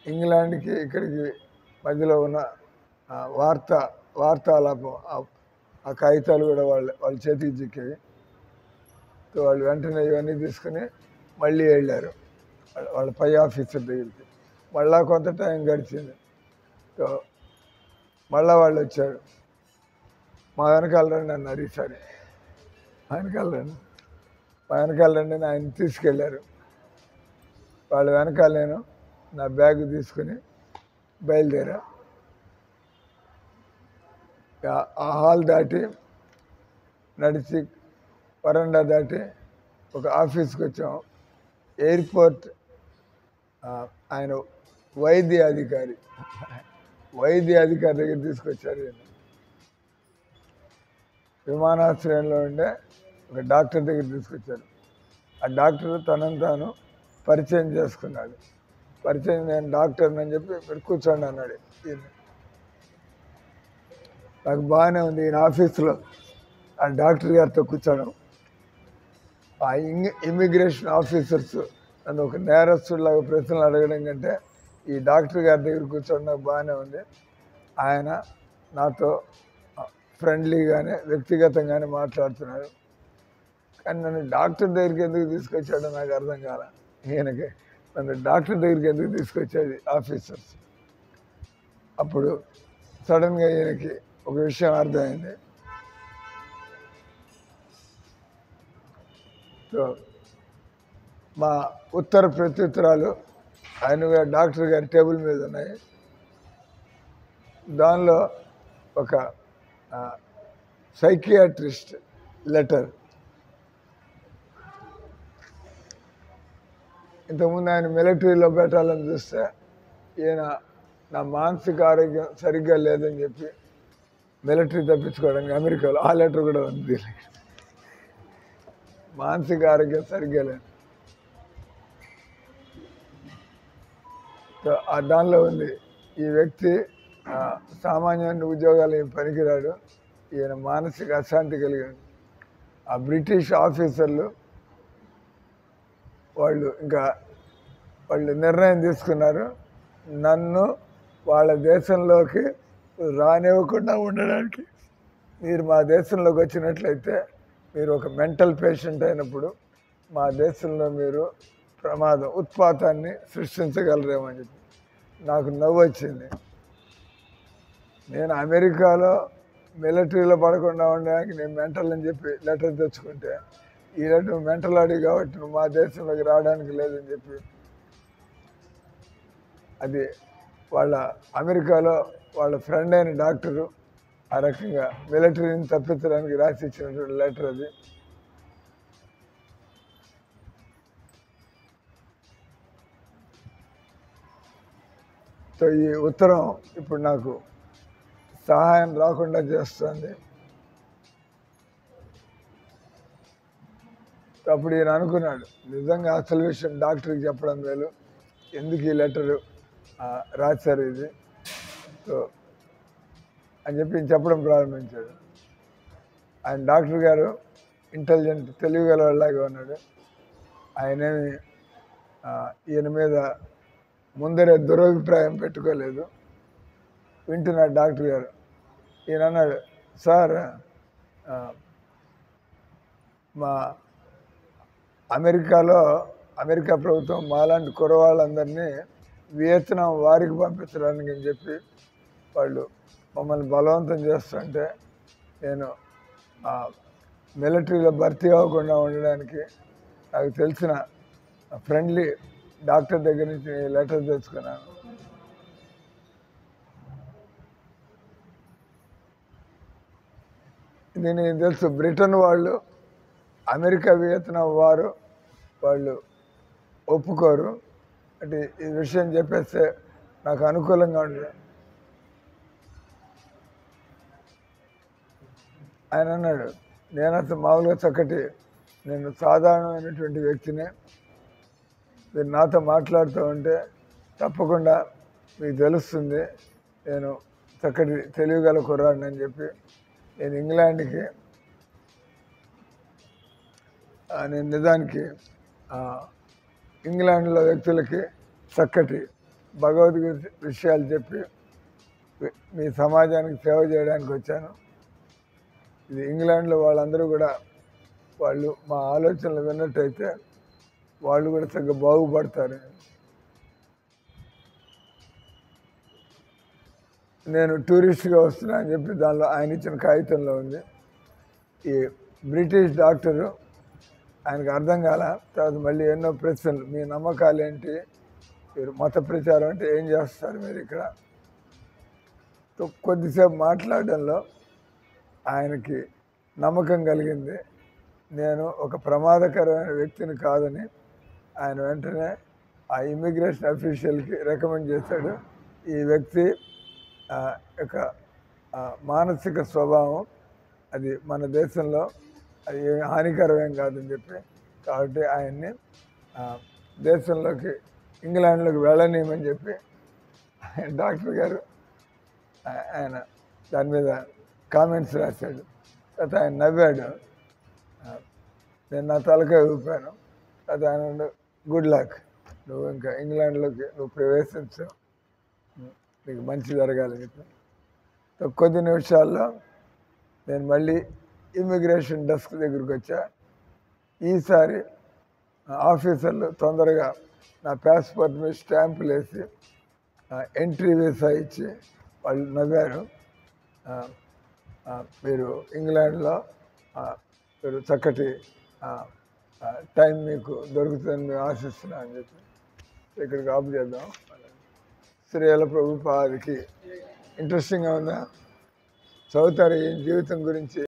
ఇంగ్లాండ్కి ఇక్కడికి మధ్యలో ఉన్న వార్తాలాపం ఆ కాగితాలు కూడా వాళ్ళ చేతికి చిక్కేవి. సో వాళ్ళు వెంటనే ఇవన్నీ తీసుకుని మళ్ళీ వెళ్ళారు వాళ్ళ పై ఆఫీసర్ దగ్గరికి. మళ్ళా కొంత టైం గడిచింది. సో మళ్ళా వాళ్ళు వచ్చారు, మా వెనకాల రండి అన్నారు. ఈసారి మా వెనకాల రండి అని ఆయన తీసుకెళ్ళారు. వాళ్ళ వెనకాల నేను నా బ్యాగ్ తీసుకుని బయలుదేరా. ఆ హాల్ దాటి నడిచి వరండా దాటి ఒక ఆఫీస్కి వచ్చాం. ఎయిర్పోర్ట్ ఆయన వైద్య అధికారి దగ్గర తీసుకొచ్చారు. విమానాశ్రయంలో ఉండే ఒక డాక్టర్ దగ్గర తీసుకొచ్చారు. ఆ డాక్టర్ తనను తాను పరిచయం చేసుకున్నాడు. పరిచయం నేను డాక్టర్ని అని చెప్పి మీరు కూర్చోండి అన్నాడు. ఈయన నాకు బాగానే ఉంది ఈయన ఆఫీసులో ఆ డాక్టర్ గారితో కూర్చోడం. ఆ ఇమ్మిగ్రేషన్ ఆఫీసర్స్ నన్ను ఒక నేరస్తుడిలాగా ప్రశ్నలు అడగడం కంటే ఈ డాక్టర్ గారి దగ్గర కూర్చోవడం నాకు బాగానే ఉంది. ఆయన నాతో ఫ్రెండ్లీగానే వ్యక్తిగతంగానే మాట్లాడుతున్నారు. కానీ నన్ను డాక్టర్ దగ్గరికి ఎందుకు తీసుకొచ్చాడో నాకు అర్థం కాల. ఈయనకి నన్ను డాక్టర్ దగ్గరికి ఎందుకు తీసుకొచ్చాడు ఆఫీసర్స్. అప్పుడు సడన్గా ఈయనకి ఒక విషయం అర్థమైంది. సో మా ఉత్తర ప్రత్యుత్తరాలు ఆయన డాక్టర్ గారి టేబుల్ మీద ఉన్నాయి. దానిలో ఒక సైకియాట్రిస్ట్ లెటర్. ఇంతకుముందు ఆయన మిలిటరీలో పెట్టాలని చూస్తే ఈయన నా మానసిక ఆరోగ్యం సరిగ్గా లేదని చెప్పి మిలిటరీ తప్పించుకోవడానికి అమెరికాలో ఆ లెటర్ కూడా ఉంది. మానసిక ఆరోగ్యం సరిగ్గా లేదు. దానిలో ఉంది ఈ వ్యక్తి సామాన్యమైన ఉద్యోగాలు ఏం పనికిరాడు, ఈయన మానసిక అశాంతి కలిగాడు. ఆ బ్రిటిష్ ఆఫీసర్లు వాళ్ళు నిర్ణయం తీసుకున్నారు, నన్ను వాళ్ళ దేశంలోకి రానివ్వకుండా ఉండడానికి. మీరు మా దేశంలోకి వచ్చినట్లయితే మీరు ఒక మెంటల్ పేషెంట్ అయినప్పుడు మా దేశంలో మీరు ఉత్పాతాన్ని సృష్టించగలరేమో అని చెప్పి నాకు నవ్వు వచ్చింది. నేను అమెరికాలో మిలిటరీలో పడకుండా ఉండడానికి నేను మెంటల్ అని చెప్పి లెటర్ తెచ్చుకుంటే, ఈ లెటర్ మెంటల్ అడిగి కాబట్టి నువ్వు మా దేశంలోకి రావడానికి లేదని చెప్పి అది అమెరికాలో వాళ్ళ ఫ్రెండ్ అయిన డాక్టరు ఆ రకంగా మిలిటరీని తప్పించడానికి రాసి ఇచ్చినటువంటి లెటర్ అది. ఈ ఉత్తరం ఇప్పుడు నాకు సహాయం రాకుండా చేస్తుంది. అప్పుడు ఈయన అనుకున్నాడు, నిజంగా అసలు విషయం డాక్టర్కి చెప్పడం మేలు, ఎందుకు ఈ లెటరు రాశారు ఇది అని చెప్పి చెప్పడం ప్రారంభించాడు. ఆయన డాక్టర్ గారు ఇంటెలిజెంట్, తెలివిగలవాళ్ళలాగా ఉన్నాడు. ఆయనేమి ఈయన మీద ముందరే దురభిప్రాయం పెట్టుకోలేదు. వింటున్నాడు డాక్టర్ గారు. ఈయన అన్నాడు, సార్ మా అమెరికా ప్రభుత్వం మాలాంటి కుర్రవాళ్ళందరినీ వియత్నాం వారికి పంపించడానికి అని చెప్పి వాళ్ళు మమ్మల్ని బలవంతం చేస్తుంటే నేను మిలిటరీలో భర్తీ అవ్వకుండా ఉండడానికి నాకు తెలిసిన ఫ్రెండ్లీ డాక్టర్ దగ్గర నుంచి లెటర్ తెచ్చుకున్నాను. నేను తెలుసు, బ్రిటన్ వాళ్ళు అమెరికా వియత్నాం వాళ్ళు ఒప్పుకోరు అంటే ఈ విషయం చెప్పేస్తే నాకు అనుకూలంగా ఉండదు. ఆయన అన్నాడు, నేను అసలు మామూలుగా నేను సాధారణమైనటువంటి వ్యక్తిని, మీరు నాతో మాట్లాడుతూ ఉంటే తప్పకుండా మీకు తెలుస్తుంది నేను చక్కటి తెలివిగల కుర్రాడిని అని చెప్పి నేను ఇంగ్లాండ్కి నేను నిజానికి ఇంగ్లాండ్లో వ్యక్తులకి చక్కటి భగవద్గీత విషయాలు చెప్పి మీ సమాజానికి సేవ చేయడానికి వచ్చాను. ఇది ఇంగ్లాండ్లో వాళ్ళందరూ కూడా వాళ్ళు మా ఆలోచనలు విన్నట్టయితే వాళ్ళు కూడా చక్కగా బాగుపడతారు. నేను టూరిస్ట్గా వస్తున్నా అని చెప్పి దానిలో ఆయన ఇచ్చిన కాగితంలో ఉంది. ఈ బ్రిటిష్ డాక్టరు ఆయనకు అర్థం కాల. తర్వాత మళ్ళీ ఎన్నో ప్రశ్నలు, మీ నమ్మకాలు ఏంటి, మీరు మత ప్రచారం అంటే ఏం చేస్తారు మీరు ఇక్కడ. కొద్దిసేపు మాట్లాడడంలో ఆయనకి నమ్మకం కలిగింది, నేను ఒక ప్రమాదకరమైన వ్యక్తిని కాదని. ఆయన వెంటనే ఆ ఇమ్మిగ్రేషన్ అఫీషియల్కి రికమెండ్ చేశాడు, ఈ వ్యక్తి యొక్క మానసిక స్వభావం అది మన దేశంలో అది హానికరమేం కాదని చెప్పి, కాబట్టి ఆయన్ని దేశంలోకి ఇంగ్లాండ్లోకి వెళ్ళనీయమని చెప్పి డాక్టర్ గారు ఆయన దాని మీద కామెంట్స్ రాశాడు. తర్వాత ఆయన నవ్వాడు, నేను నా తలకాయ ఊపాను. అది ఆయన గుడ్ లక్, నువ్వు ఇంకా ఇంగ్లాండ్లోకి నువ్వు ప్రవేశించావు, నీకు మంచి జరగాలని చెప్పి. కొద్ది నిమిషాల్లో నేను మళ్ళీ ఇమ్మిగ్రేషన్ డెస్క్ దగ్గరికి వచ్చా. ఈసారి ఆఫీసర్లు తొందరగా నా పాస్పోర్ట్ మీద స్టాంపులు వేసి ఎంట్రీ వీసా ఇచ్చి వాళ్ళు నవ్వారు, మీరు ఇంగ్లాండ్లో మీరు చక్కటి టైం మీకు దొరుకుతుందని మేము ఆశిస్తున్నాం అని చెప్పి ఇక్కడికి ఆపు చేద్దాం. శ్రీల ప్రభుపాదికి ఇంట్రెస్టింగ్గా ఉందా, చదువుతారు ఈ జీవితం గురించి.